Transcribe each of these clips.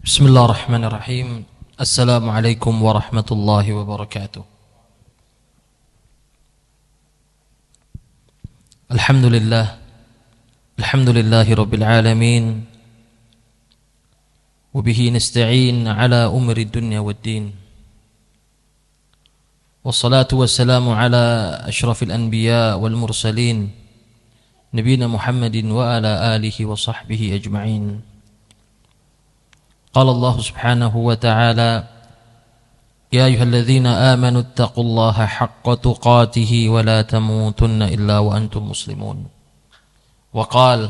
Bismillahirrahmanirrahim. Assalamualaikum warahmatullahi wabarakatuh. Alhamdulillah. Alhamdulillahi rabbil alamin. Wabihi nasta'in ala umri dunya waddin. Wassalatu wassalamu ala ashrafil anbiya wal mursalin, nabiyina Muhammadin wa ala alihi wa sahbihi ajma'in. قال الله سبحانه وتعالى يا أيها الذين آمنوا اتقوا الله حق تقاته ولا تموتن إلا وأنتم مسلمون. وقال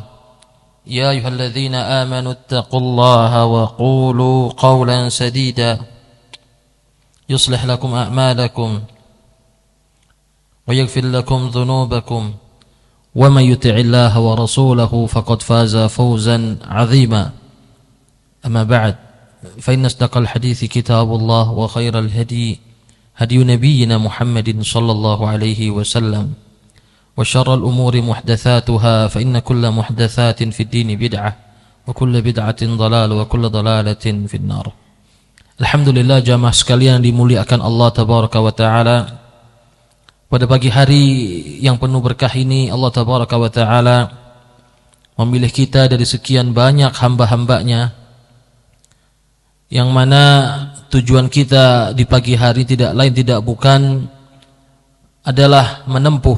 يا أيها الذين آمنوا اتقوا الله وقولوا قولا سديدا يصلح لكم أعمالكم ويغفر لكم ذنوبكم ومن يطع الله ورسوله فقد فاز فوزا عظيما. أما بعد فإن أصدق الحديث كتاب الله وخير الهدي هدي نبينا محمد صلى الله عليه وسلم وشر الأمور محدثاتها فإن كل محدثات في الدين بدعة وكل بدعة ضلال وكل ضلالة في النار. Alhamdulillah jamaah sekalian dimuliakan Allah Tabaraka wa Ta'ala. Pada pagi hari yang penuh berkah ini Allah Tabaraka wa Ta'ala memilih kita dari sekian banyak hamba-hambanya, yang mana tujuan kita di pagi hari tidak lain tidak bukan adalah menempuh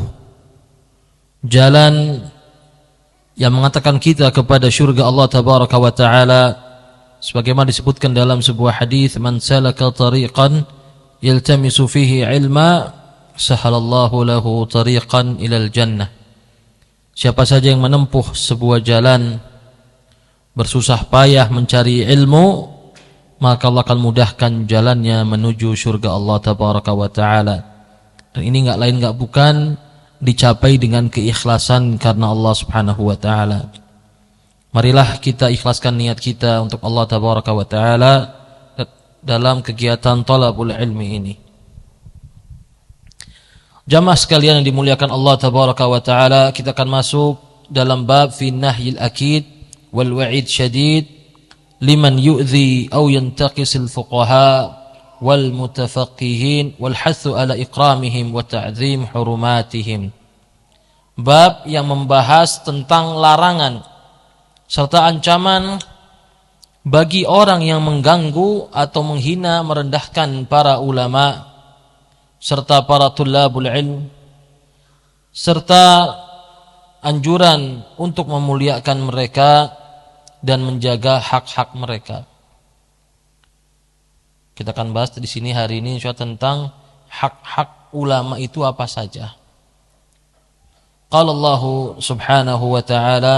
jalan yang mengatakan kita kepada syurga Allah Tabaraka wa Ta'ala, sebagaimana disebutkan dalam sebuah hadis, man salaka tariqan yaltamisu fihi ilma sahalallahu lahu tariqan ilal jannah. Siapa saja yang menempuh sebuah jalan bersusah payah mencari ilmu, maka Allah akan mudahkan jalannya menuju surga Allah Tabaraka wa Ta'ala. Dan ini enggak lain enggak bukan dicapai dengan keikhlasan karena Allah Subhanahu wa Ta'ala. Marilah kita ikhlaskan niat kita untuk Allah Tabaraka wa Ta'ala dalam kegiatan talabul ilmi ini. Jamaah sekalian yang dimuliakan Allah Tabaraka wa Ta'ala, kita akan masuk dalam bab fi nahyil akid wal wa'id syadid liman yu'zi aw yantaqisil fuqaha wal mutafaqqihin wal hathu ala ikramihim wa ta'zim hurumatihim. Bab yang membahas tentang larangan serta ancaman bagi orang yang mengganggu atau menghina merendahkan para ulama serta para tullabul ilm, serta anjuran untuk memuliakan mereka dan menjaga hak-hak mereka. Kita akan bahas di sini hari ini insya Allah tentang hak-hak ulama itu apa saja. Qala Allah Subhanahu wa Ta'ala,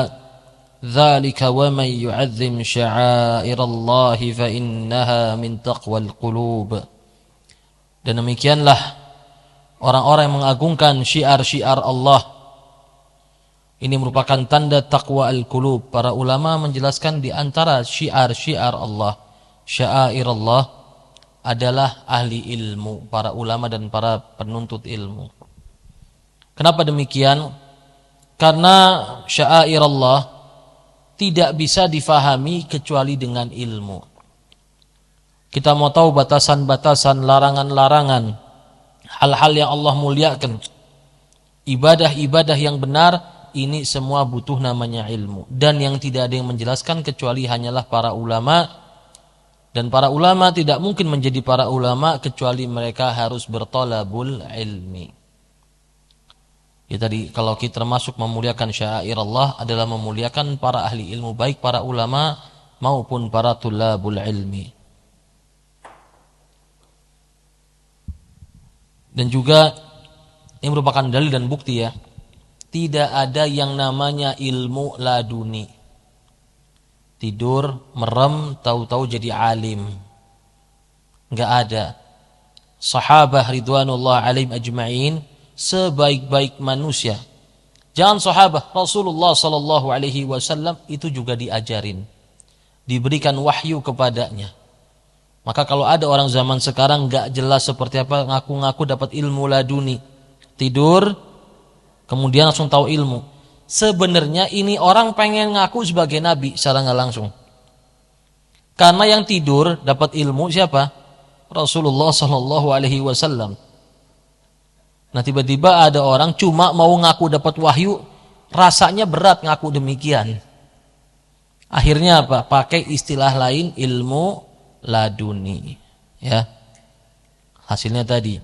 "Dzalika wa man yu'azzim sya'airallahi fa innaha min taqwal qulub." Dan demikianlah orang-orang yang mengagungkan syiar-syiar Allah, ini merupakan tanda taqwa al-qulub. Para ulama menjelaskan di antara syiar-syiar Allah, sya'air Allah adalah ahli ilmu, para ulama dan para penuntut ilmu. Kenapa demikian? Karena sya'air Allah tidak bisa difahami kecuali dengan ilmu. Kita mau tahu batasan-batasan, larangan-larangan, hal-hal yang Allah muliakan, ibadah-ibadah yang benar, ini semua butuh namanya ilmu. Dan yang tidak ada yang menjelaskan kecuali hanyalah para ulama. Dan para ulama tidak mungkin menjadi para ulama kecuali mereka harus bertolabul ilmi. Ya tadi, kalau kita termasuk memuliakan syair Allah adalah memuliakan para ahli ilmu, baik para ulama maupun para tulabul ilmi. Dan juga ini merupakan dalil dan bukti ya, tidak ada yang namanya ilmu laduni. Tidur, merem, tahu-tahu jadi alim. Enggak ada. Sahabah ridwanullah alaihim ajma'in, sebaik-baik manusia. Jangan sahabah, Rasulullah sallallahu alaihi wasallam itu juga diajarin, diberikan wahyu kepadanya. Maka kalau ada orang zaman sekarang enggak jelas seperti apa, ngaku-ngaku dapat ilmu laduni, tidur kemudian langsung tahu ilmu, Sebenarnya ini orang pengen ngaku sebagai nabi secara nggak langsung. Karena yang tidur dapat ilmu siapa? Rasulullah sallallahu alaihi wasallam. Nah, tiba-tiba ada orang cuma mau ngaku dapat wahyu, rasanya berat ngaku demikian. Akhirnya apa? Pakai istilah lain, ilmu laduni. Ya. Hasilnya tadi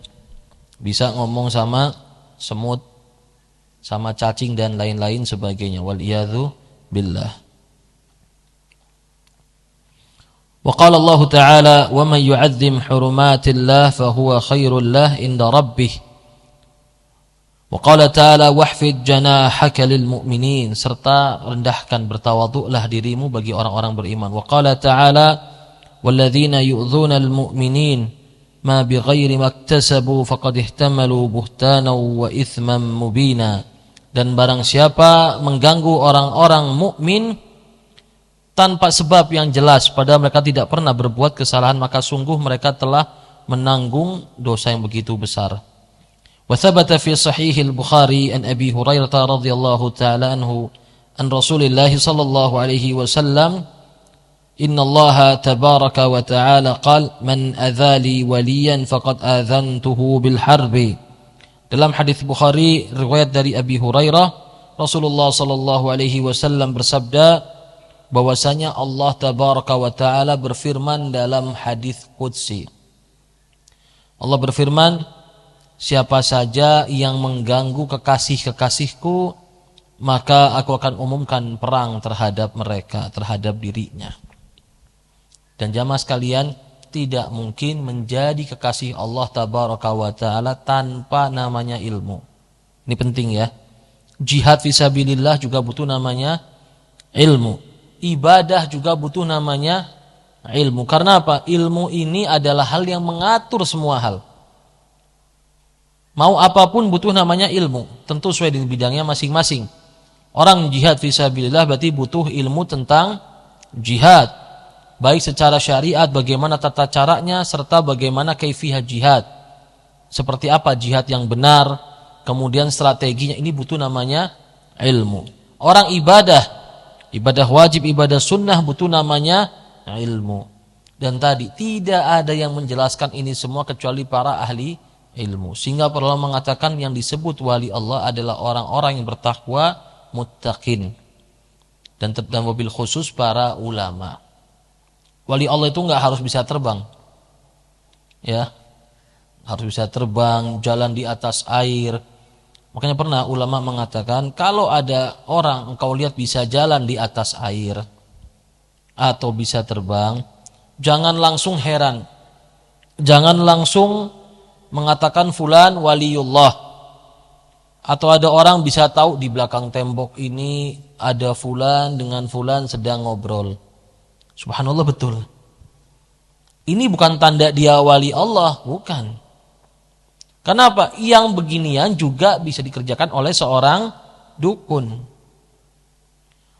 bisa ngomong sama semut, sama cacing dan lain-lain sebagainya. Waliyadzu billah. Wa qala Allah Ta'ala, "Wa man yu'azzim hurumatillah fa huwa khairul lah inda rabbih." Wa qala ta'ala wahfid janahaka lil mu'minin, serta rendahkan bertawadhu'lah dirimu bagi orang-orang beriman. Wa qala ta'ala walladzina yu'dzuna al mu'minin ma bighairi maktasabu faqad ihtamalu buhtanan wa itsman mubina. Dan barang siapa mengganggu orang-orang mukmin tanpa sebab yang jelas padahal mereka tidak pernah berbuat kesalahan, maka sungguh mereka telah menanggung dosa yang begitu besar. وثبت في صحيح البخاري عن أبي هريرة رضي الله تعالى عنه عن رسول الله صلى الله عليه وسلم إن الله تبارك وتعالى قال من أذى لي وليا فقد آذنته بالحرب. Dalam hadis Bukhari riwayat dari Abi Hurairah, Rasulullah sallallahu alaihi wasallam bersabda bahwasanya Allah tabaraka wa taala berfirman dalam hadis qudsi. Allah berfirman, siapa saja yang mengganggu kekasih-kekasihku, maka aku akan umumkan perang terhadap mereka, terhadap dirinya. Dan jamaah sekalian, tidak mungkin menjadi kekasih Allah tabaraka wa ta'ala tanpa namanya ilmu. Ini penting ya. Jihad fisabilillah juga butuh namanya ilmu. Ibadah juga butuh namanya ilmu. Karena apa? Ilmu ini adalah hal yang mengatur semua hal. Mau apapun butuh namanya ilmu, tentu sesuai dengan bidangnya masing-masing. Orang jihad fisabilillah berarti butuh ilmu tentang jihad, baik secara syariat bagaimana tata caranya serta bagaimana kaifiyah jihad. Seperti apa jihad yang benar, kemudian strateginya, ini butuh namanya ilmu. Orang ibadah wajib, ibadah sunnah butuh namanya ilmu. Dan tadi tidak ada yang menjelaskan ini semua kecuali para ahli ilmu. Sehingga para ulama mengatakan yang disebut wali Allah adalah orang-orang yang bertakwa, muttaqin, dan wabil khusus para ulama. Wali Allah itu enggak harus bisa terbang, ya, harus bisa terbang, jalan di atas air. Makanya pernah ulama mengatakan kalau ada orang engkau lihat bisa jalan di atas air atau bisa terbang, jangan langsung heran, jangan langsung mengatakan fulan waliullah, atau ada orang bisa tahu di belakang tembok ini ada fulan dengan fulan sedang ngobrol. Subhanallah, betul. Ini bukan tanda dia wali Allah, bukan. Kenapa? Yang beginian juga bisa dikerjakan oleh seorang dukun.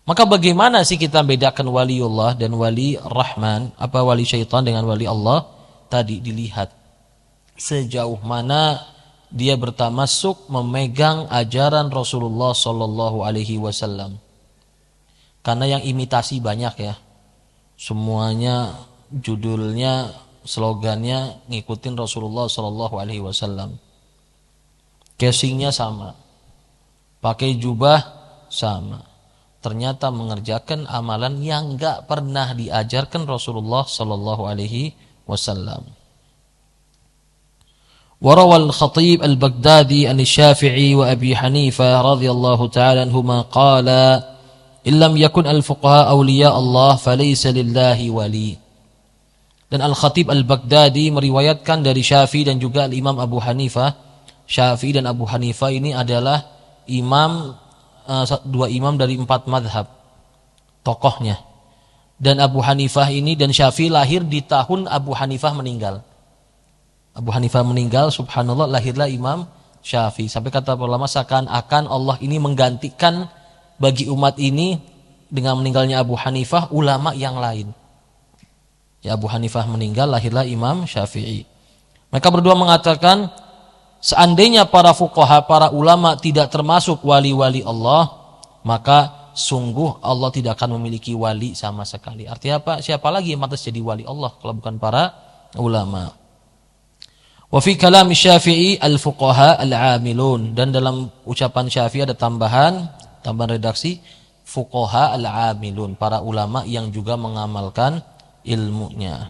Maka bagaimana sih kita bedakan waliullah dan wali Rahman, apa wali syaitan dengan wali Allah? Tadi dilihat sejauh mana dia bertamasuk memegang ajaran Rasulullah sallallahu alaihi wasallam. Karena yang imitasi banyak ya. Semuanya judulnya, slogannya ngikutin Rasulullah sallallahu alaihi wasallam. Casingnya sama. Pakai jubah sama. Ternyata mengerjakan amalan yang enggak pernah diajarkan Rasulullah sallallahu alaihi wasallam. وروى الخطيب البغدادي عن الشافعي وأبي حنيفة رضي الله تعالى عنهما قال إن لم يكن الفقهاء أولياء الله فليس لله ولي. Dan Al-Khatib Al-Baghdadi meriwayatkan dari Syafi'i dan juga Imam Abu Hanifah. Syafi'i dan Abu Hanifah ini adalah dua imam dari 4 madhab, tokohnya. Dan Abu Hanifah ini dan Syafi'i lahir di tahun Abu Hanifah meninggal. Abu Hanifah meninggal, subhanallah, lahirlah Imam Syafi'i. Sampai kata para ulama seakan-akan Allah ini menggantikan bagi umat ini dengan meninggalnya Abu Hanifah ulama yang lain. Ya, Abu Hanifah meninggal, lahirlah Imam Syafi'i. Mereka berdua mengatakan seandainya para fuqaha, para ulama tidak termasuk wali-wali Allah, maka sungguh Allah tidak akan memiliki wali sama sekali. Artinya apa? Siapa lagi yang pantas jadi wali Allah kalau bukan para ulama? Wa fi kalam Syafi'i al-fuqaha al-amilun, dan dalam ucapan Syafi'i ada tambahan redaksi fuqaha al-amilun, para ulama yang juga mengamalkan ilmunya.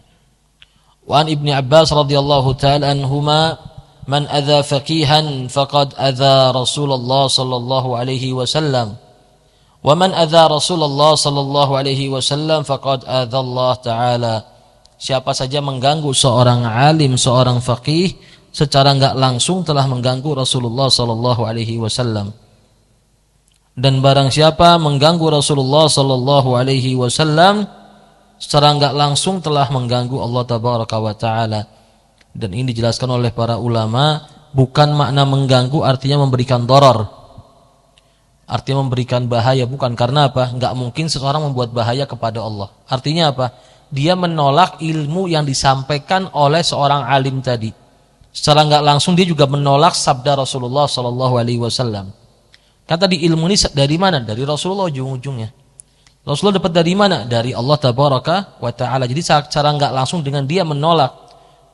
Wa an Ibnu Abbas radhiyallahu ta'ala anhuma man adza faqihan faqad adza Rasulullah sallallahu alaihi wasallam wa man adza Rasulullah sallallahu alaihi wasallam faqad adza Allah taala. Siapa saja mengganggu seorang alim, seorang faqih, secara enggak langsung telah mengganggu Rasulullah sallallahu alaihi wasallam. Dan barang siapa mengganggu Rasulullah sallallahu alaihi wasallam, secara enggak langsung telah mengganggu Allah tabaraka wa taala. Dan ini dijelaskan oleh para ulama, bukan makna mengganggu artinya memberikan darar, artinya memberikan bahaya, bukan. Karena apa? Enggak mungkin seseorang membuat bahaya kepada Allah. Artinya apa? Dia menolak ilmu yang disampaikan oleh seorang alim tadi. Secara enggak langsung dia juga menolak sabda Rasulullah sallallahu alaihi wasallam. Kan tadi ilmu ini dari mana? Dari Rasulullah ujung-ujungnya. Rasulullah dapat dari mana? Dari Allah tabaraka wa taala. Jadi secara enggak langsung dengan dia menolak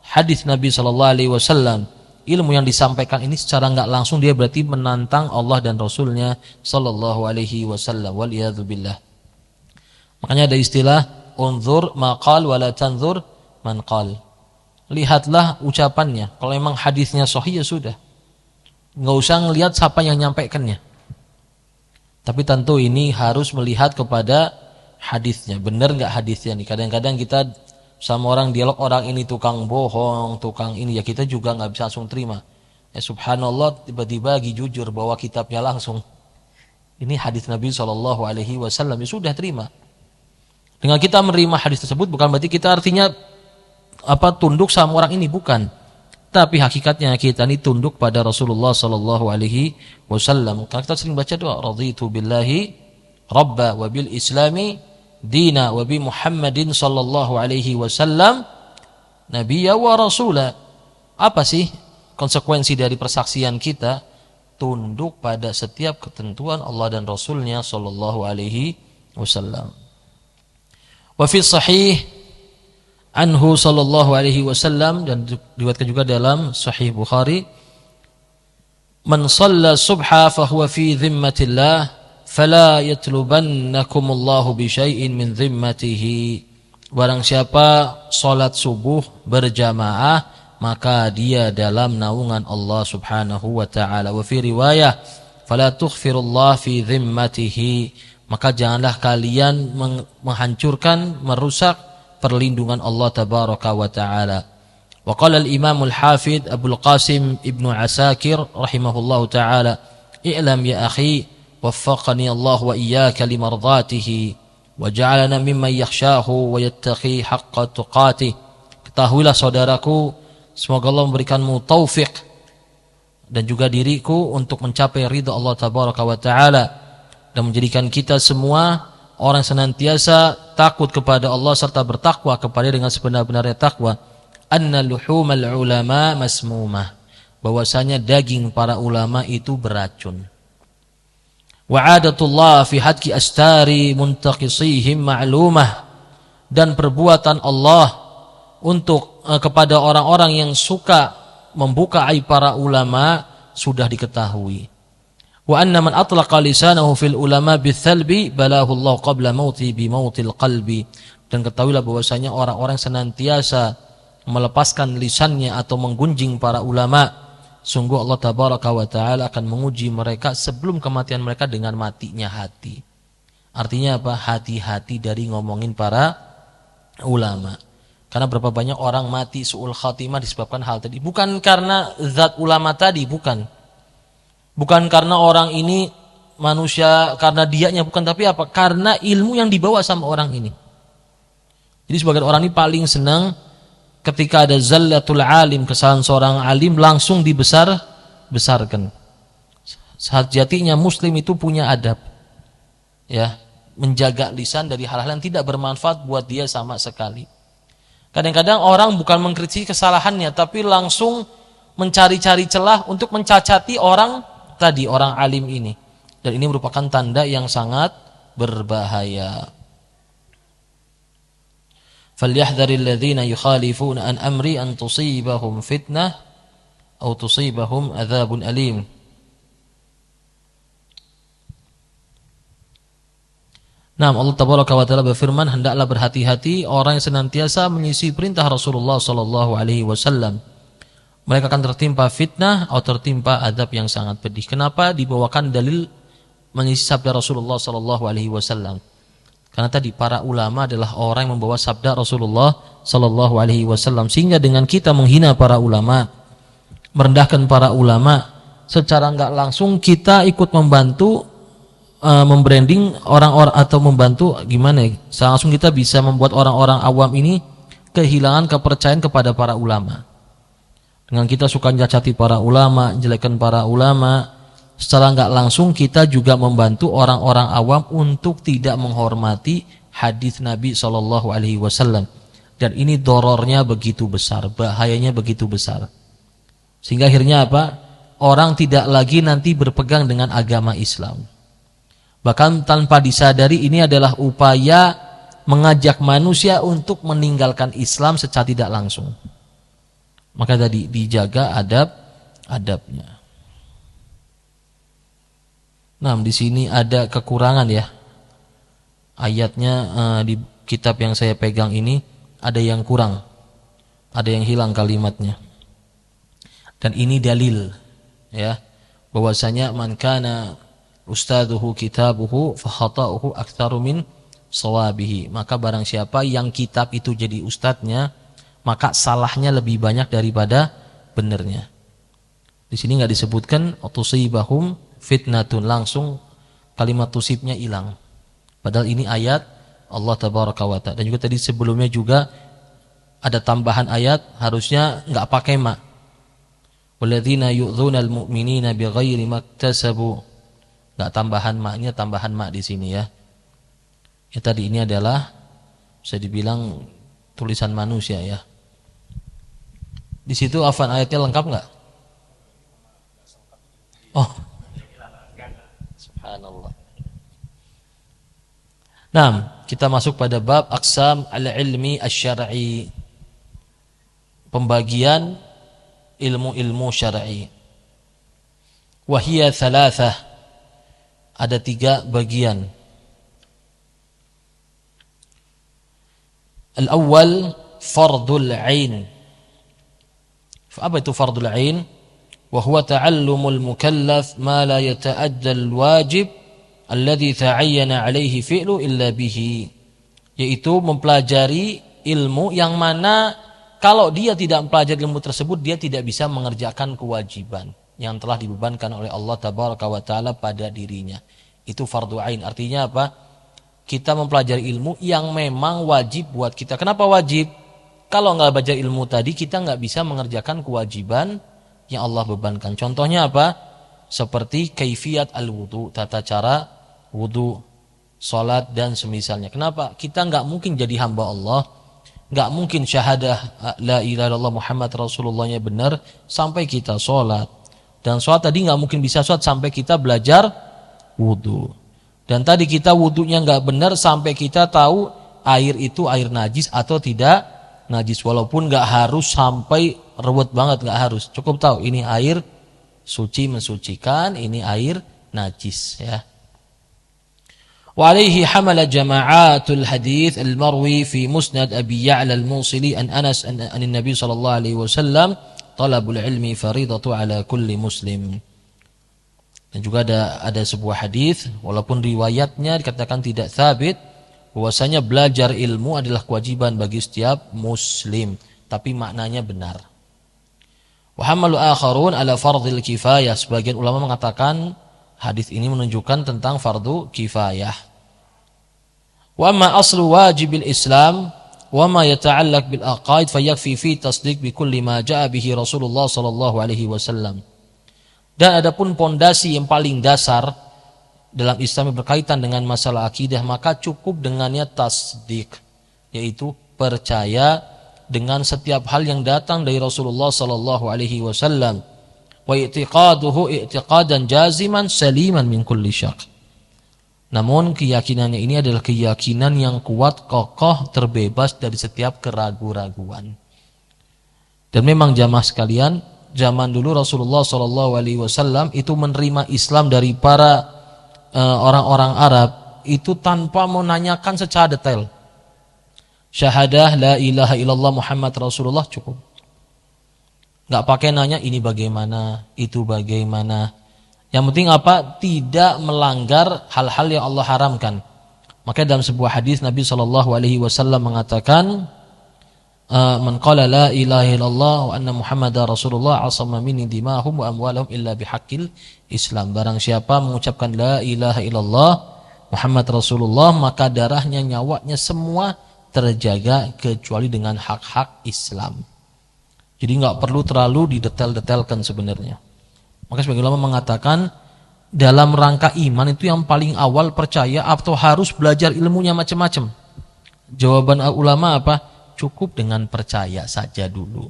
hadis Nabi sallallahu alaihi wasallam, ilmu yang disampaikan ini secara enggak langsung dia berarti menantang Allah dan Rasulnya sallallahu alaihi wasallam. Wal iyadzu billah. Makanya ada istilah unzur maqal wala tanzur man qal. Lihatlah ucapannya. Kalau memang hadisnya sahih ya sudah, enggak usah ngelihat siapa yang nyampaikannya. Tapi tentu ini harus melihat kepada hadisnya. Benar enggak hadisnya nih? Kadang-kadang kita sama orang dialog, orang ini tukang bohong, tukang ini, ya kita juga enggak bisa langsung terima. Ya subhanallah, tiba-tiba lagi jujur bawa kitabnya langsung. Ini hadis Nabi sallallahu alaihi wasallam, ya sudah terima. Dengan kita menerima hadis tersebut bukan berarti kita artinya tunduk sama orang ini, bukan. Tapi hakikatnya kita ini tunduk pada Rasulullah sallallahu alaihi wasallam. Karena kita sering baca doa, raditu billahi rabba wa bil islami dina wa bi Muhammadin sallallahu alaihi wasallam nabiyya wa rasula. Apa sih konsekuensi dari persaksian kita? Tunduk pada setiap ketentuan Allah dan Rasulnya sallallahu alaihi wasallam. Wa fi sahih anhu sallallahu alaihi wasallam, dan diriwayatkan juga dalam Sahih Bukhari, man shalla subha fa huwa fi dhimmatillah fala yatlubannakumullahu bi syai'in min dhimmatihi. Barang siapa salat subuh berjamaah, maka dia dalam naungan Allah Subhanahu wa taala. Wa fi riwayah fala tughfirullah fi dhimmatihi, maka janganlah kalian menghancurkan, merusak perlindungan Allah tabaraka wa taala. Wa qala al-Imam al-Hafidh Abu al-Qasim Ibnu Asakir rahimahullahu taala, i'lam ya akhi waffaqani Allah wa iyyaka limardatihi wa ja'alana mimman yakhshahu wa yattaqi haqqa tuqatih. Ketahuilah saudaraku, semoga Allah memberikanmu taufik dan juga diriku untuk mencapai ridha Allah tabaraka wa taala, dan menjadikan kita semua orang senantiasa takut kepada Allah serta bertakwa kepada dengan sebenar-benarnya takwa. Anna luhumal ulama masmumah, bahwasanya daging para ulama itu beracun. Wa adatullah fi hadki astari muntaqisihim ma'lumah, dan perbuatan Allah untuk kepada orang-orang yang suka membuka aib para ulama sudah diketahui. Wa anna man atlaqa lisanahu fil ulama bithalbi balahu Allah qabla mauti bi mautil qalbi, dan ketahuilah bahwasanya orang-orang senantiasa melepaskan lisannya atau menggunjing para ulama, sungguh Allah tabaraka wa taala akan menguji mereka sebelum kematian mereka dengan matinya hati. Artinya apa? Hati-hati dari ngomongin para ulama. Karena berapa banyak orang mati su'ul khatimah disebabkan hal tadi. Bukan karena zat ulama tadi, bukan. Bukan karena orang ini manusia, karena dianya, bukan. Tapi apa? Karena ilmu yang dibawa sama orang ini. Jadi sebagian orang ini paling senang ketika ada zallatul alim, kesalahan seorang alim langsung dibesarkan. Sejatinya muslim itu punya adab, ya, menjaga lisan dari hal-hal yang tidak bermanfaat buat dia sama sekali. Kadang-kadang orang bukan mengkritisi kesalahannya, tapi langsung mencari-cari celah untuk mencacati orang tadi, orang alim ini. Dan ini merupakan tanda yang sangat berbahaya. Falyahdharil ladzina yukhalifuna an amri an tusibahum fitnah aw tusibahum adzabun alim. Nah, Allah Tabaraka wa Ta'ala berfirman, hendaklah berhati-hati orang yang senantiasa mengisi perintah Rasulullah sallallahu alaihi wasallam. Mereka akan tertimpa fitnah atau tertimpa adab yang sangat pedih. Kenapa dibawakan dalil mengisi sabda Rasulullah sallallahu alaihi wasallam? Karena tadi para ulama adalah orang yang membawa sabda Rasulullah sallallahu alaihi wasallam, sehingga dengan kita menghina para ulama, merendahkan para ulama, secara enggak langsung kita ikut membantu membranding orang-orang atau membantu gimana ya? Langsung kita bisa membuat orang-orang awam ini kehilangan kepercayaan kepada para ulama. Dengan kita suka nyacati para ulama, jelekkan para ulama, secara enggak langsung kita juga membantu orang-orang awam untuk tidak menghormati hadis Nabi sallallahu alaihi wasallam. Dan ini dorornya begitu besar, bahayanya begitu besar. Sehingga akhirnya apa? Orang tidak lagi nanti berpegang dengan agama Islam. Bahkan tanpa disadari ini adalah upaya mengajak manusia untuk meninggalkan Islam secara tidak langsung. Maka tadi dijaga adab-adabnya. Nah, di sini ada kekurangan ya. Ayatnya di kitab yang saya pegang ini ada yang kurang. Ada yang hilang kalimatnya. Dan ini dalil ya bahwasanya man kana ustaduhu kitabuhu fa khata'uhu aktsaru min shawabihi. Maka barang siapa yang kitab itu jadi ustadznya, maka salahnya lebih banyak daripada benernya. Di sini enggak disebutkan tusibahum fitnatun, langsung kalimat tusibnya hilang. Padahal ini ayat Allah Tabaraka wa Ta'ala. Dan juga tadi sebelumnya juga ada tambahan ayat, harusnya enggak pakai ma. Walladzina yu'dzunal mu'minina bighairi maktasabu. Enggak tambahan maknya, tambahan mak di sini ya. Ya tadi ini adalah bisa dibilang tulisan manusia ya. Di situ afan ayatnya lengkap enggak? Oh. Subhanallah. Nah, kita masuk pada bab aqsam al-ilmi asy-syar'i. Pembagian ilmu-ilmu syar'i. Wa hiya thalathah. Ada 3 bagian. Al-awwal fardul 'ain. Apa itu fardul 'ain? Wa huwa ta'allumul mukallaf ma la yata'adda al-wajib alladhi ta'ayyana 'alaihi fi'lu illa bihi. Yaitu mempelajari ilmu yang mana kalau dia tidak mempelajari ilmu tersebut dia tidak bisa mengerjakan kewajiban yang telah dibebankan oleh Allah Tabaraka wa Ta'ala pada dirinya. Itu fardu ain. Artinya apa? Kita mempelajari ilmu yang memang wajib buat kita. Kenapa wajib? Kalau nggak belajar ilmu tadi, kita nggak bisa mengerjakan kewajiban yang Allah bebankan. Contohnya apa? Seperti kaifiyat al-wudu, tata cara wudu, salat dan semisalnya. Kenapa? Kita nggak mungkin jadi hamba Allah, nggak mungkin syahadah la ilaha illallah Muhammad Rasulullahnya benar sampai kita salat. Dan sholat tadi nggak mungkin bisa sholat sampai kita belajar wudu. Dan tadi kita wudunya nggak benar sampai kita tahu air itu air najis atau tidak najis. Walaupun nggak harus sampai ruwet banget, nggak harus. Cukup tahu ini air suci mensucikan, ini air najis ya. Wa alaihi hamala jama'atul hadits al-marwi fi musnad Abi Ya'la al-Musili an Anas an Nabi sallallahu alaihi wasallam talabul ilmi faridatu ala kulli muslim. Dan juga ada sebuah hadis walaupun riwayatnya dikatakan tidak sabit bahwasanya belajar ilmu adalah kewajiban bagi setiap muslim, tapi maknanya benar. Wa hamalu akharun ala fardhil kifayah. Sebagian ulama mengatakan hadis ini menunjukkan tentang fardu kifayah. Wa amma aslu wajibil Islam وما يتعلق بالعقائد فيكفي في تصديق بكل ما جاء به رسول الله صلى الله عليه وسلم. Dan adapun pondasi yang paling dasar dalam Islam yang berkaitan dengan masalah akidah, maka cukup dengannya tasdik, yaitu percaya dengan setiap hal yang datang dari Rasulullah sallallahu alaihi wasallam, wa i'tiqaduhu i'tiqadan jaziman saliman min kulli syak. Namun keyakinannya ini adalah keyakinan yang kuat, kokoh, terbebas dari setiap keraguan-raguan. Dan memang jamaah sekalian, zaman dulu Rasulullah SAW itu menerima Islam dari para orang-orang Arab itu tanpa menanyakan secara detail. Syahadah la ilaha illallah Muhammad Rasulullah cukup. Nggak pakai nanya ini bagaimana, itu bagaimana. Yang penting apa? Tidak melanggar hal-hal yang Allah haramkan. Makanya dalam sebuah hadis Nabi SAW mengatakan, man qala la ilaha illallah wa anna Muhammadar Rasulullah asama minni dimahum wa amwalahum illa bihaqqil Islam. Barang siapa mengucapkan la ilaha illallah Muhammad Rasulullah, maka darahnya, nyawanya semua terjaga kecuali dengan hak-hak Islam. Jadi nggak perlu terlalu didetail-detailkan sebenarnya. Maka sebagian ulama mengatakan dalam rangka iman itu yang paling awal percaya atau harus belajar ilmunya macam-macam. Jawaban ulama apa? Cukup dengan percaya saja dulu.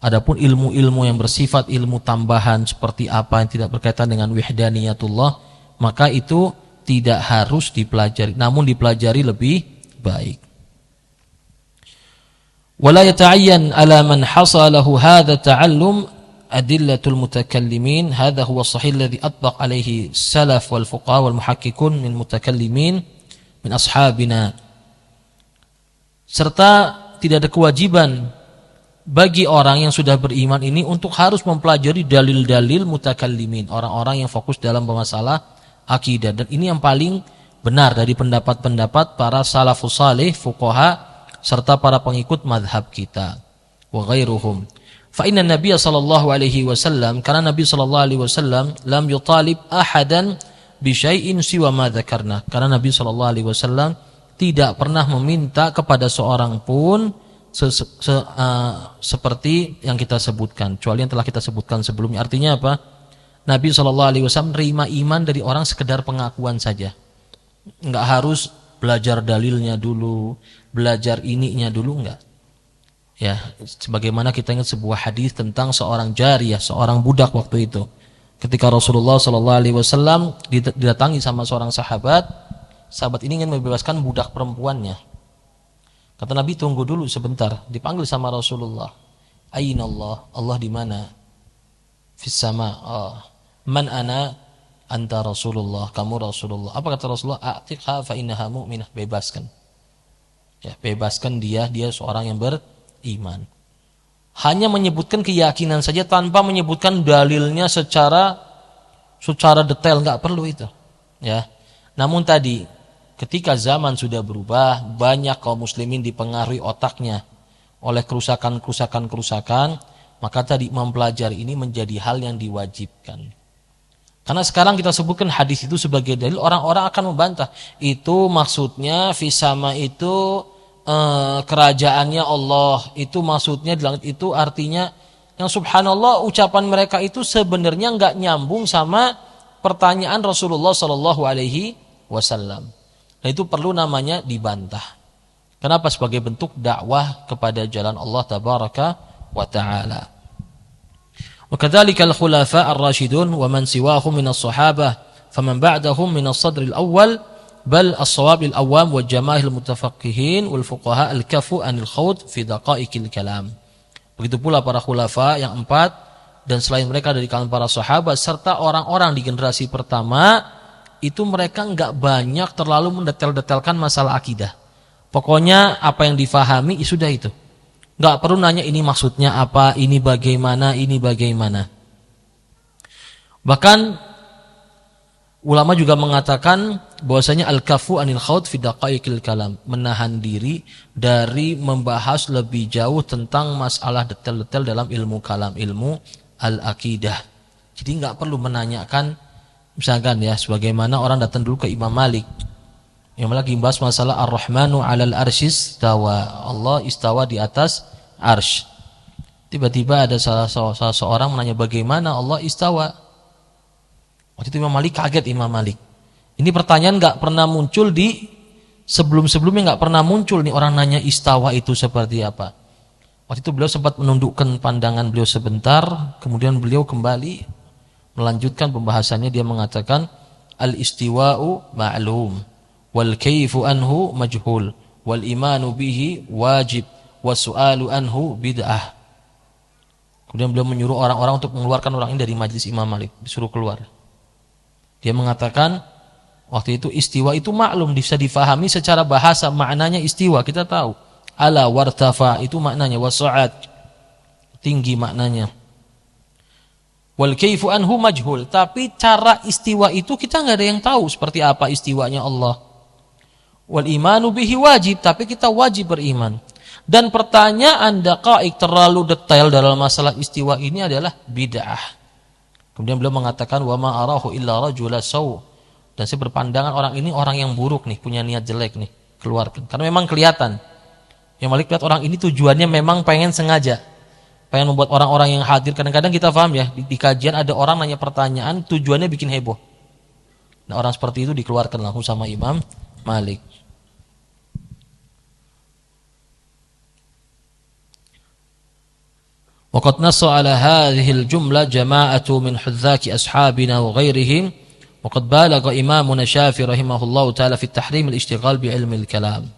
Adapun ilmu-ilmu yang bersifat ilmu tambahan seperti apa yang tidak berkaitan dengan wahdaniyatullah, maka itu tidak harus dipelajari, namun dipelajari lebih baik. Wala yata'ayyan ala man hasalahu hadha ta'allum adillatul mutakallimin, hadha huwa sahih alladhi atbaq alaihi salaf wal fuqaha wal muhakkikun min mutakallimin min ashabina. Serta tidak ada kewajiban bagi orang yang sudah beriman ini untuk harus mempelajari dalil-dalil mutakallimin, orang-orang yang fokus dalam masalah akidah. Dan ini yang paling benar dari pendapat-pendapat para salafus salih, fuqaha, serta para pengikut madhab kita wa ghairuhum. Fa inna Nabiy sallallahu alaihi wasallam, karena Nabi sallallahu alaihi wasallam lam yutalib ahadan bi syai'in siwa ma dzakarna. Karena Nabi sallallahu alaihi wasallam tidak pernah meminta kepada seorang pun seperti yang kita sebutkan, kecuali yang telah kita sebutkan sebelumnya. Artinya apa? Nabi sallallahu alaihi wasallam menerima iman dari orang sekedar pengakuan saja. Enggak harus belajar dalilnya dulu, belajar ininya dulu, enggak. Ya, sebagaimana kita ingat sebuah hadis tentang seorang jariyah, seorang budak waktu itu. Ketika Rasulullah sallallahu alaihi wasallam didatangi sama seorang sahabat, sahabat ini ingin membebaskan budak perempuannya. Kata Nabi, tunggu dulu sebentar. Dipanggil sama Rasulullah. Aina Allah? Allah di mana? Fis sama. Man ana? Anta Rasulullah. Kamu Rasulullah. Apa kata Rasulullah? A'tiqha fa innaha mu'minah. Bebaskan. Ya, bebaskan dia seorang yang beriman. Hanya menyebutkan keyakinan saja tanpa menyebutkan dalilnya secara detail, enggak perlu itu. Ya. Namun tadi ketika zaman sudah berubah, banyak kaum muslimin dipengaruhi otaknya oleh kerusakan, maka tadi mempelajari ini menjadi hal yang diwajibkan. Karena sekarang kita sebutkan hadis itu sebagai dalil, orang-orang akan membantah. Itu maksudnya fisama itu kerajaannya Allah, itu maksudnya di langit, itu artinya yang subhanallah ucapan mereka itu sebenarnya enggak nyambung sama pertanyaan Rasulullah sallallahu alaihi wasallam. Dan itu perlu namanya dibantah. Kenapa? Sebagai bentuk dakwah kepada jalan Allah tabaraka wa taala. Wa kadzalika al-khulafa ar-rasyidun wa man siwahum min as-sahabah faman ba'dahum min as-sadr al-awwal bal as-shawab al-awwam wa jamaahil mutafaqqihin wal fuqaha al-kafu anil khawd fi daqa'iqil kalam. Begitu pula para khulafa yang 4 dan selain mereka dari kalangan para sahabat serta orang-orang di generasi pertama, itu mereka enggak banyak terlalu mendetail-detailkan masalah akidah. Pokoknya apa yang difahami sudah itu. Enggak perlu nanya ini maksudnya apa, ini bagaimana, ini bagaimana. Bahkan ulama juga mengatakan bahwasanya al-kafu anil khawd fi daqaiqil kalam, menahan diri dari membahas lebih jauh tentang masalah detail-detail dalam ilmu kalam, ilmu al-aqidah. Jadi enggak perlu menanyakan, misalkan ya, sebagaimana orang datang dulu ke Imam Malik yang lagi membahas masalah Ar-Rahmanu 'alal arsyis istawa, Allah istawa di atas arsy. Tiba-tiba ada salah seorang menanya bagaimana Allah istawa. Waktu itu Imam Malik kaget. Imam Malik, ini pertanyaan enggak pernah muncul di sebelum-sebelumnya, enggak pernah muncul nih orang nanya istawa itu seperti apa. Waktu itu beliau sempat menundukkan pandangan beliau sebentar, kemudian beliau kembali melanjutkan pembahasannya. Dia mengatakan al-istiwa'u ma'lum wal kayfu anhu majhul wal imanu bihi wajib wasu'alu anhu bid'ah. Kemudian beliau menyuruh orang-orang untuk mengeluarkan orang ini dari majelis Imam Malik, disuruh keluar. Dia mengatakan waktu itu istiwa itu maklum, bisa difahami secara bahasa, maknanya istiwa kita tahu. Ala wartafa itu maknanya, wasu'ad tinggi maknanya. Wal kaifu anhu majhul, tapi cara istiwa itu kita nggak ada yang tahu seperti apa istiwanya Allah. Wal imanu bihi wajib, tapi kita wajib beriman. Dan pertanyaan daqaik terlalu detail dalam masalah istiwa ini adalah bid'ah. Kemudian beliau mengatakan wa ma arahu illa rajula saw. Dan saya berpandangan orang ini orang yang buruk nih, punya niat jelek nih, keluarkan. Karena memang kelihatan. Yang Malik lihat orang ini tujuannya memang pengen sengaja. Pengen membuat orang-orang yang hadir, kadang-kadang kita paham ya, di kajian ada orang nanya pertanyaan tujuannya bikin heboh. Nah, orang seperti itu dikeluarkan langsung sama Imam Malik. Waqad nassa ala hadhihi al-jumlah jama'atu min hudzaki ashabina wa ghairihim wa qad balagha Imamuna Syafi'i rahimahullahu taala fi tahrim al-ishtighal bi ilmi al-kalam.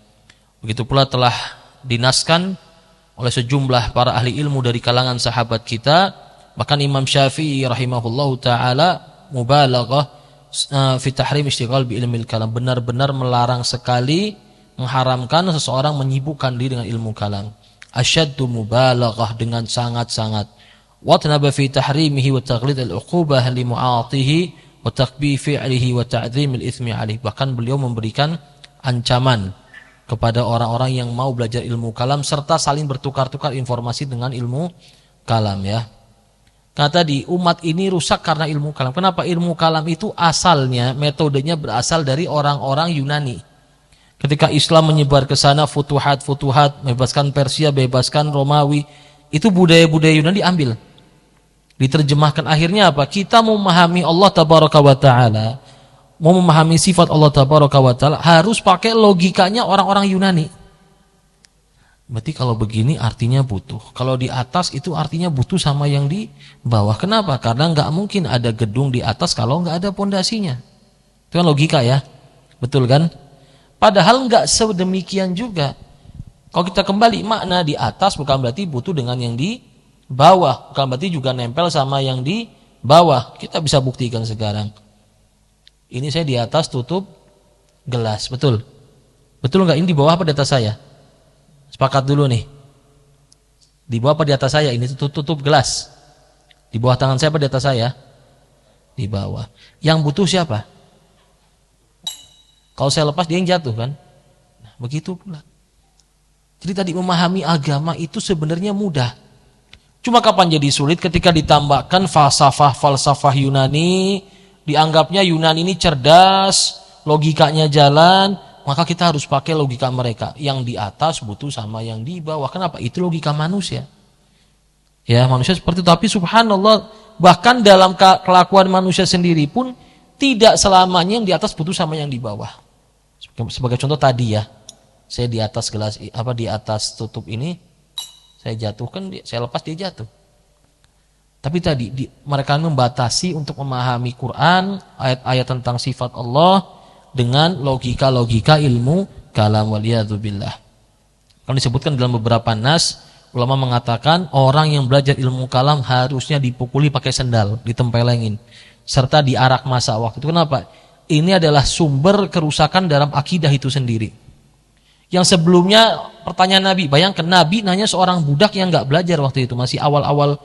Begitu pula telah dinaskan oleh sejumlah para ahli ilmu dari kalangan sahabat kita, bahkan Imam Syafi'i rahimahullahu taala mubalaghah fi tahrim ishtighal bi ilmi al-kalam, benar-benar melarang sekali, mengharamkan seseorang menyibukkan diri dengan ilmu kalam. Asyaddu mubalaghah, dengan sangat-sangat. Wa tanaba fi tahrimihi wa taghlid al-uqubah li mu'atihi wa taqbi fi'lihi wa ta'dhim al-ithmi alaihi. Bahkan beliau memberikan ancaman kepada orang-orang yang mau belajar ilmu kalam serta saling bertukar-tukar informasi dengan ilmu kalam ya. Karena tadi umat ini rusak karena ilmu kalam. Kenapa? Ilmu kalam itu asalnya, metodenya berasal dari orang-orang Yunani. Ketika Islam menyebar ke sana, futuhat, bebaskan Persia, bebaskan Romawi, itu budaya-budaya Yunani diambil, diterjemahkan. Akhirnya apa? Kita mau memahami Allah Tabaraka wa Ta'ala, mau memahami sifat Allah Tabaraka wa Ta'ala, harus pakai logikanya orang-orang Yunani. Berarti kalau begini artinya butuh. Kalau di atas itu artinya butuh sama yang di bawah. Kenapa? Karena nggak mungkin ada gedung di atas kalau nggak ada pondasinya. Itu kan logika ya, betul kan? Padahal nggak sedemikian juga. Kalau kita kembali, makna di atas bukan berarti butuh dengan yang di bawah, bukan berarti juga nempel sama yang di bawah. Kita bisa buktikan sekarang. Ini saya di atas tutup gelas, betul? Betul nggak? Ini di bawah apa di atas saya? Sepakat dulu nih. Di bawah apa di atas saya? Ini tutup gelas. Di bawah tangan saya apa di atas saya? Di bawah. Yang butuh siapa? Kalau saya lepas dia yang jatuh kan? Nah, begitu pula. Jadi tadi memahami agama itu sebenarnya mudah. Cuma kapan jadi sulit? Ketika ditambahkan falsafah Yunani, dianggapnya Yunani ini cerdas, logikanya jalan, maka kita harus pakai logika mereka. Yang di atas butuh sama yang di bawah. Kenapa? Itu logika manusia. Ya, manusia seperti itu. Tapi subhanallah, bahkan dalam kelakuan manusia sendiri pun tidak selamanya yang di atas butuh sama yang di bawah. Sebagai contoh tadi ya, saya di atas gelas di atas tutup ini saya jatuhkan, saya lepas dia jatuh. Tapi tadi mereka membatasi untuk memahami Quran, ayat-ayat tentang sifat Allah dengan logika-logika ilmu kalam, waliyadzubillah. Kalau disebutkan dalam beberapa nas, ulama mengatakan orang yang belajar ilmu kalam harusnya dipukuli pakai sendal, ditempelengin, serta diarak masa waktu. Itu kenapa? Ini adalah sumber kerusakan dalam akidah itu sendiri. Yang sebelumnya pertanyaan Nabi, bayangkan Nabi nanya seorang budak yang nggak belajar waktu itu, masih awal-awal,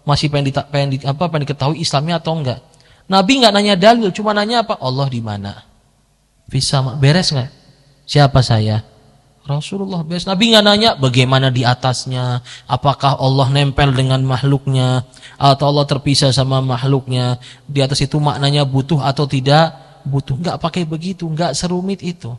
masih pengen diketahui Islamnya atau enggak. Nabi nggak nanya dalil, cuma nanya apa? Allah di mana? Bisa beres nggak? Siapa saya? Rasulullah beres. Nabi nggak nanya bagaimana di atasnya, apakah Allah nempel dengan makhluknya atau Allah terpisah sama makhluknya. Di atas itu maknanya butuh atau tidak? Butuh. Enggak pakai begitu, enggak serumit itu.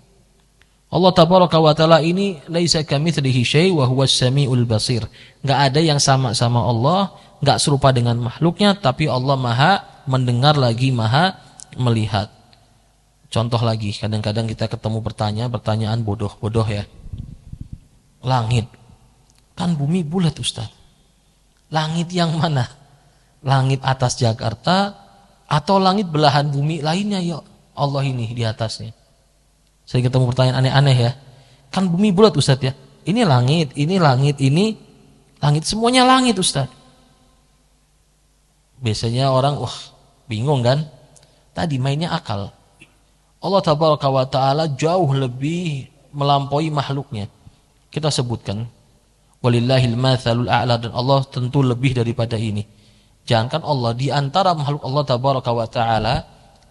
Allah Tabaraka wa Ta'ala ini laisa kamitslihi syai' wa huwas samiul basir. Enggak ada yang sama Allah, enggak serupa dengan makhluknya, tapi Allah Maha mendengar lagi Maha melihat. Contoh lagi, kadang-kadang kita ketemu pertanyaan bodoh ya. Langit. Kan bumi bulat, Ustaz. Langit yang mana? Langit atas Jakarta atau langit belahan bumi lainnya, yuk? Allah ini di atasnya. Saya ketemu pertanyaan aneh-aneh ya. Kan bumi bulat Ustaz ya. Ini langit, ini langit, ini langit, semuanya langit Ustaz. Biasanya orang bingung kan? Tadi mainnya akal. Allah tabaraka wa ta'ala jauh lebih melampaui makhluknya. Kita sebutkan walillahil matsalul a'la, dan Allah tentu lebih daripada ini. Jangankan Allah, di antara makhluk Allah tabaraka wa ta'ala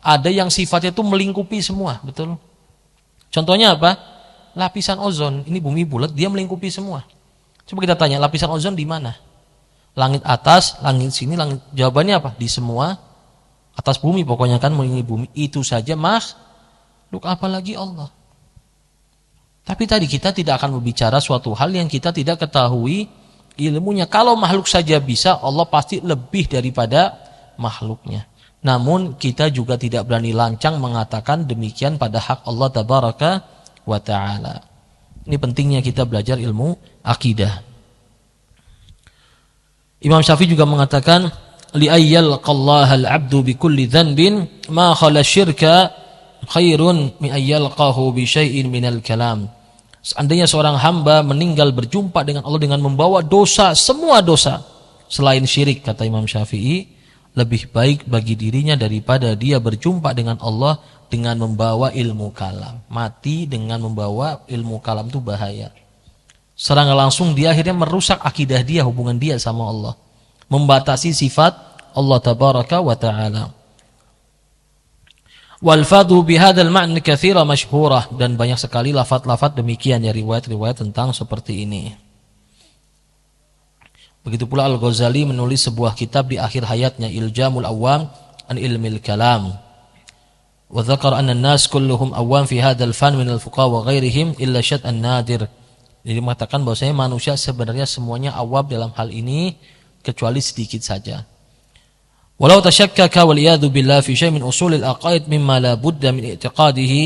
ada yang sifatnya itu melingkupi semua, betul? Contohnya apa? Lapisan ozon. Ini bumi bulat, dia melingkupi semua. Coba kita tanya, lapisan ozon di mana? Langit atas, langit sini, langit. Jawabannya apa? Di semua atas bumi, pokoknya kan mengelilingi bumi. Itu saja makhluk, apalagi Allah. Tapi tadi kita tidak akan berbicara suatu hal yang kita tidak ketahui ilmunya. Kalau makhluk saja bisa, Allah pasti lebih daripada makhluknya. Namun kita juga tidak berani lancang mengatakan demikian pada hak Allah tabaraka wa ta'ala. Ini pentingnya kita belajar ilmu akidah. Imam Syafi'i juga mengatakan li ayyalqallaha al-'abdu bi kulli dhanbin ma khala syirka khairun min ayyalqahu bi syai'in minal kalam. Seandainya seorang hamba meninggal berjumpa dengan Allah dengan membawa dosa, semua dosa selain syirik, kata Imam Syafi'i, lebih baik bagi dirinya daripada dia berjumpa dengan Allah dengan membawa ilmu kalam. Mati dengan membawa ilmu kalam itu bahaya. Secara langsung dia akhirnya merusak akidah dia, hubungan dia sama Allah, membatasi sifat Allah tabaraka wa ta'ala. Walfadhu bihadzal ma'na katsira masyhurah, dan banyak sekali lafaz-lafaz demikian ya, riwayat-riwayat tentang seperti ini. Begitu pula Al-Ghazali menulis sebuah kitab di akhir hayatnya, Iljamul Awam an Ilmil Kalam. Wa dzakara anna an-nas kulluhum awam fi hadzal fan min al-fuqaha wa ghairihim illa syat'an nadir. Jadi mengatakan bahwasanya manusia sebenarnya semuanya awam dalam hal ini kecuali sedikit saja. Walau tashakkaka wal iyadu billah fi syai' min usulil aqaid mimma la budda min i'tiqadihi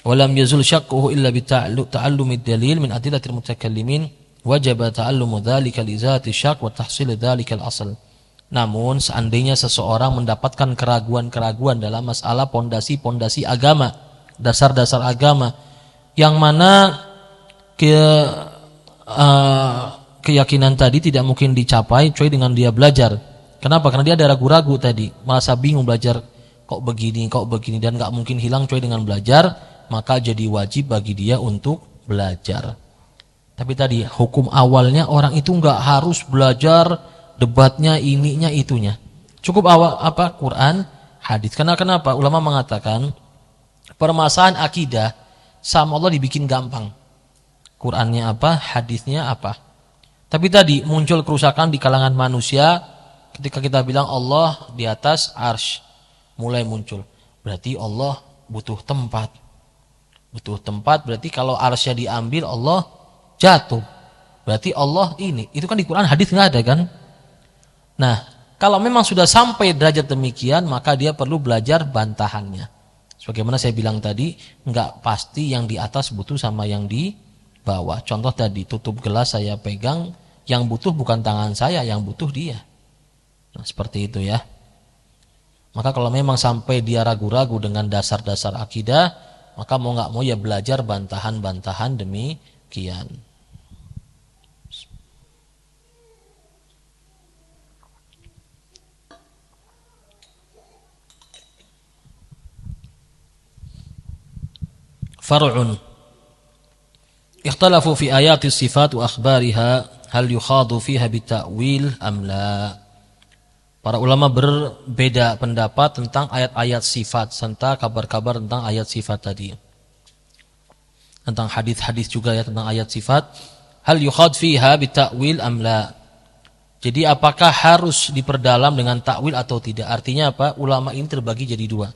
wa lam yazul syakkuhu illa bi ta'allumid dalil min adillatil mutakallimin wajib ta'allumu dzalika li zati syak wa tahsil dzalikal asl. Namun seandainya seseorang mendapatkan keraguan-keraguan dalam masalah pondasi-pondasi agama, dasar-dasar agama, yang mana keyakinan tadi tidak mungkin dicapai kecuali dengan dia belajar. Kenapa? Karena dia ada ragu-ragu tadi, merasa bingung belajar kok begini, dan gak mungkin hilang kecuali dengan belajar, maka jadi wajib bagi dia untuk belajar. Tapi tadi hukum awalnya orang itu nggak harus belajar debatnya, ininya, itunya. Cukup awal apa? Quran, hadis. Karena kenapa? Ulama mengatakan permasalahan akidah sama Allah dibikin gampang. Qurannya apa? Hadisnya apa? Tapi tadi muncul kerusakan di kalangan manusia ketika kita bilang Allah di atas arsy. Mulai muncul. Berarti Allah butuh tempat. Butuh tempat berarti kalau arsy diambil Allah jatuh. Berarti Allah ini. Itu kan di Quran, hadis nggak ada kan? Nah, kalau memang sudah sampai derajat demikian, maka dia perlu belajar bantahannya. Sebagaimana saya bilang tadi, nggak pasti yang di atas butuh sama yang di bawah. Contoh tadi, tutup gelas saya pegang, yang butuh bukan tangan saya, yang butuh dia. Nah, seperti itu ya. Maka kalau memang sampai dia ragu-ragu dengan dasar-dasar akidah, maka mau nggak mau ya belajar bantahan-bantahan demikian. Far'un ikhtalafu fi ayati sifat wa akhbariha hal yukhadu fiha bita'wil am la. Para ulama berbeda pendapat tentang ayat-ayat sifat serta kabar-kabar tentang ayat sifat tadi. Tentang hadis-hadis juga ya tentang ayat sifat. Hal yukhad fiha bita'wil am la. Jadi apakah harus diperdalam dengan ta'wil atau tidak? Artinya apa? Ulama ini terbagi jadi dua.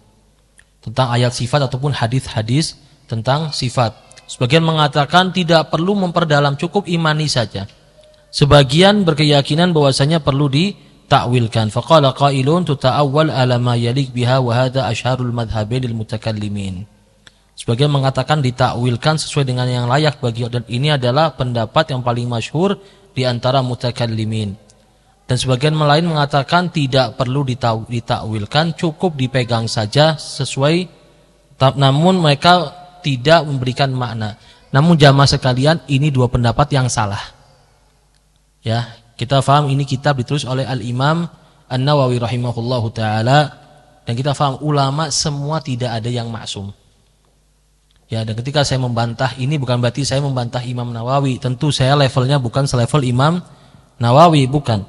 Tentang ayat sifat ataupun hadis-hadis tentang sifat. Sebagian mengatakan tidak perlu memperdalam, cukup imani saja. Sebagian berkeyakinan bahwasanya perlu ditakwilkan. Faqala qailun tuta'awwal ala ma yalik biha wa hadha asyharul madhhabi lil mutakallimin. Sebagian mengatakan ditakwilkan sesuai dengan yang layak bagi, dan ini adalah pendapat yang paling masyhur di antara mutakallimin. Dan sebagian lain mengatakan tidak perlu ditakwilkan, cukup dipegang saja sesuai Namun mereka tidak memberikan makna. Namun jamaah sekalian, ini dua pendapat yang salah. Ya, kita faham ini kitab ditulis oleh Al-Imam An-Nawawi rahimahullahu taala, dan kita faham ulama semua tidak ada yang maksum. Ya, dan ketika saya membantah ini bukan berarti saya membantah Imam Nawawi. Tentu saya levelnya bukan selevel Imam Nawawi, bukan.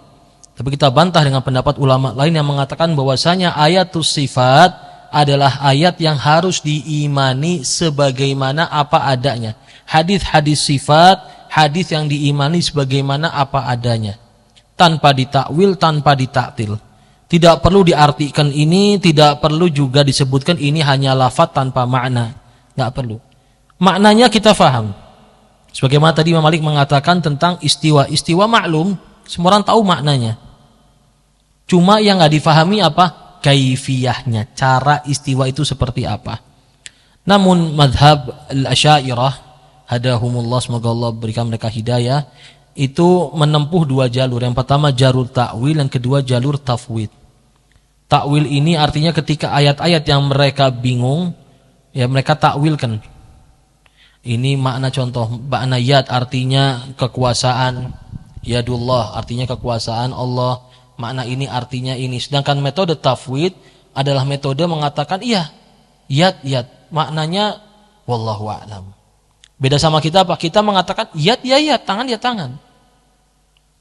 Tapi kita bantah dengan pendapat ulama lain yang mengatakan bahwasanya ayatus sifat adalah ayat yang harus diimani sebagaimana apa adanya. Hadis-hadis sifat, hadis yang diimani sebagaimana apa adanya, tanpa ditakwil, tanpa ditaktil. Tidak perlu diartikan ini, tidak perlu juga disebutkan ini hanya lafaz tanpa makna. Enggak perlu. Maknanya kita faham. Sebagaimana tadi Imam Malik mengatakan tentang istiwa. Istiwa maklum, semua orang tahu maknanya. Cuma yang enggak difahami apa? Kaifiyahnya, cara istiwa itu seperti apa. Namun madhab al-Asy'ariyah, hadahumullah, semoga Allah berikan mereka hidayah, itu menempuh dua jalur. Yang pertama jalur takwil, yang kedua jalur tafwid. Takwil ini artinya ketika ayat-ayat yang mereka bingung, ya mereka takwilkan. Ini makna contoh, makna yad artinya kekuasaan, yadullah artinya kekuasaan Allah, makna ini artinya ini. Sedangkan metode tafwid adalah metode mengatakan iya, yad maknanya wallahu a'lam. Beda sama kita apa? Kita mengatakan yad ya yad, tangan ya tangan.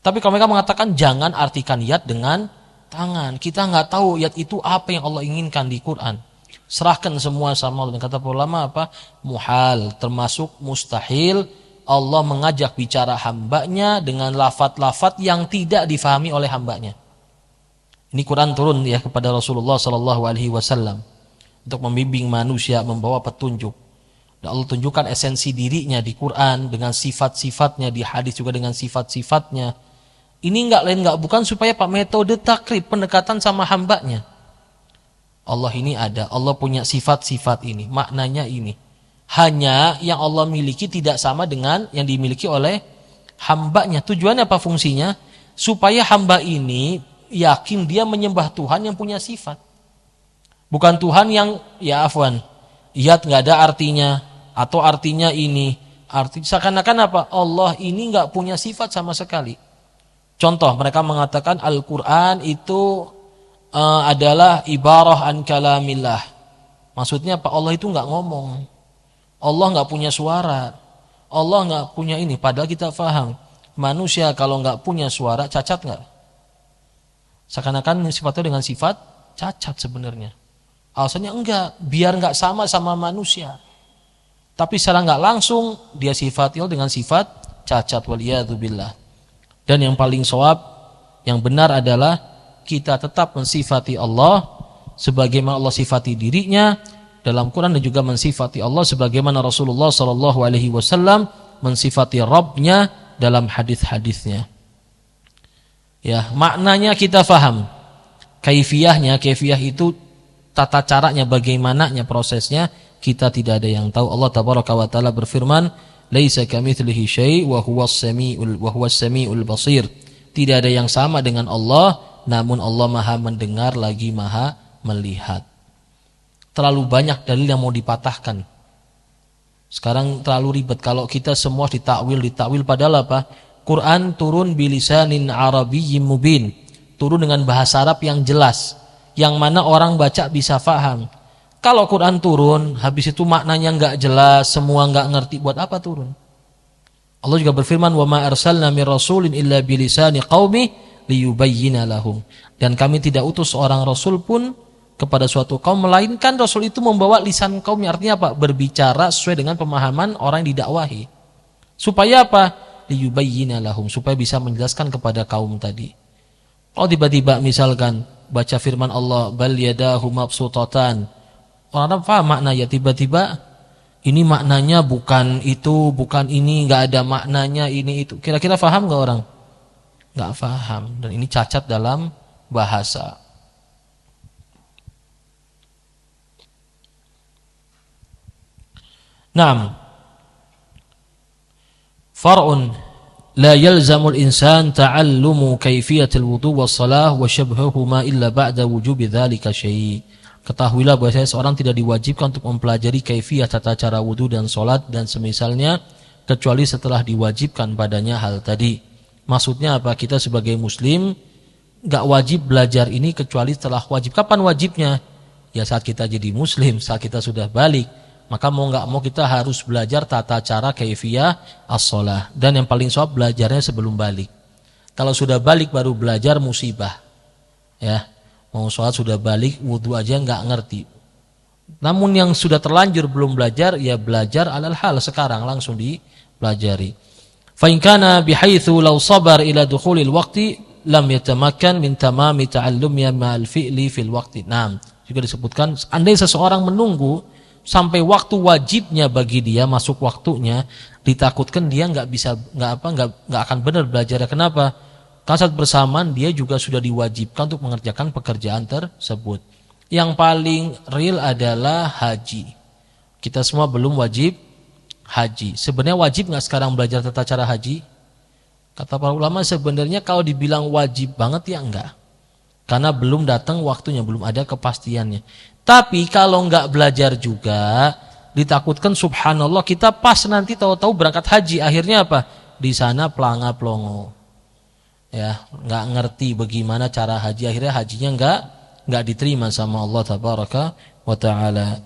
Tapi kalau mereka mengatakan jangan artikan yad dengan tangan. Kita nggak tahu yad itu apa yang Allah inginkan di Quran. Serahkan semua sama Allah. Dan kata ulama apa? Muhal, termasuk mustahil Allah mengajak bicara hambanya dengan lafaz-lafaz yang tidak difahami oleh hambanya. Ini Quran turun ya kepada Rasulullah SAW untuk membimbing manusia, membawa petunjuk. Dan Allah tunjukkan esensi dirinya di Quran dengan sifat-sifatnya, di hadis juga dengan sifat-sifatnya. Ini enggak lain enggak bukan supaya Pak metode takrib, pendekatan sama hambanya. Allah ini ada, Allah punya sifat-sifat ini, maknanya ini. Hanya yang Allah miliki tidak sama dengan yang dimiliki oleh hambanya. Tujuannya apa fungsinya? Supaya hamba ini yakin dia menyembah Tuhan yang punya sifat. Bukan Tuhan yang ya afwan, yad enggak ada artinya atau artinya ini. Arti seakan-akan apa? Allah ini enggak punya sifat sama sekali. Contoh, mereka mengatakan Al-Qur'an itu adalah ibarah an kalamillah. Maksudnya apa? Allah itu enggak ngomong. Allah enggak punya suara. Allah enggak punya ini. Padahal kita faham, manusia kalau enggak punya suara cacat enggak? Seakan-akan sifatnya dengan sifat cacat sebenarnya. Alasannya enggak, biar enggak sama manusia. Tapi secara enggak langsung dia sifatnya dengan sifat cacat, waliyadzubillah. Dan yang paling shawab, yang benar adalah kita tetap mensifati Allah sebagaimana Allah sifati dirinya dalam Quran, dan juga mensifati Allah sebagaimana Rasulullah SAW mensifati Rabbnya dalam hadis-hadisnya. Ya, maknanya kita faham. Kaifiyahnya, kaifiyah itu tata caranya, bagaimananya prosesnya, kita tidak ada yang tahu. Allah tabaraka wa taala berfirman, "Laisa kamitslihi syai' wa huwas samiul basir." Tidak ada yang sama dengan Allah, namun Allah Maha mendengar lagi Maha melihat. Terlalu banyak dalil yang mau dipatahkan. Sekarang terlalu ribet kalau kita semua ditakwil padahal apa? Quran turun bilisanin arabiyyin mubin. Turun dengan bahasa Arab yang jelas, yang mana orang baca bisa faham. Kalau Quran turun, habis itu maknanya enggak jelas, semua enggak ngerti, buat apa turun? Allah juga berfirman, "Wa ma arsalna mir rasulin illa bilisani qaumi liyubayyina lahum." Dan kami tidak utus seorang rasul pun kepada suatu kaum melainkan rasul itu membawa lisan kaumnya. Artinya apa? Berbicara sesuai dengan pemahaman orang yang didakwahi. Supaya apa? Liyubayyina lahum, supaya bisa menjelaskan kepada kaum tadi. Kalau tiba-tiba misalkan baca firman Allah, bal yadahu mabsutatan, orang paham makna ya, tiba-tiba ini maknanya bukan itu, bukan ini, enggak ada maknanya ini itu. Kira-kira paham enggak orang? Enggak paham, dan ini cacat dalam bahasa. Naam. Far'un la yalzamul insan ta'allumu kayfiyatil wudu was salah wa syabhuhuma illa ba'da wujubi dzalika syai'. Ketahuilah bahwa seorang tidak diwajibkan untuk mempelajari kaifiyah tata cara wudu dan sholat dan semisalnya kecuali setelah diwajibkan padanya hal tadi. Maksudnya apa? Kita sebagai muslim gak wajib belajar ini kecuali setelah wajib. Kapan wajibnya? Ya saat kita jadi muslim, saat kita sudah balik. Maka mau gak mau kita harus belajar tata cara kaifiyah as-sholah. Dan yang paling shawab belajarnya sebelum balik. Kalau sudah balik baru belajar musibah. Ya. Mau sholat sudah balik, wudu aja nggak ngerti. Namun yang sudah terlanjur belum belajar, ya belajar alal hal sekarang langsung dipelajari. Fa in kana bihaitsu law sabar ila dukhulil waqti lam yatamakkan min tamami ta'allumnya ma'al fi'li fil waqti. Nah, juga disebutkan andai seseorang menunggu sampai waktu wajibnya bagi dia masuk waktunya, ditakutkan dia nggak akan benar belajarnya. Kenapa? Karena saat bersamaan dia juga sudah diwajibkan untuk mengerjakan pekerjaan tersebut. Yang paling real adalah haji. Kita semua belum wajib haji. Sebenarnya wajib nggak sekarang belajar tata cara haji? Kata para ulama sebenarnya kalau dibilang wajib banget ya enggak. Karena belum datang waktunya, belum ada kepastiannya. Tapi kalau nggak belajar juga, ditakutkan subhanallah kita pas nanti tahu-tahu berangkat haji. Akhirnya apa? Di sana pelanga-pelongo. Ya, nggak ngerti bagaimana cara haji, akhirnya hajinya nggak diterima sama Allah tabaraka wa taala.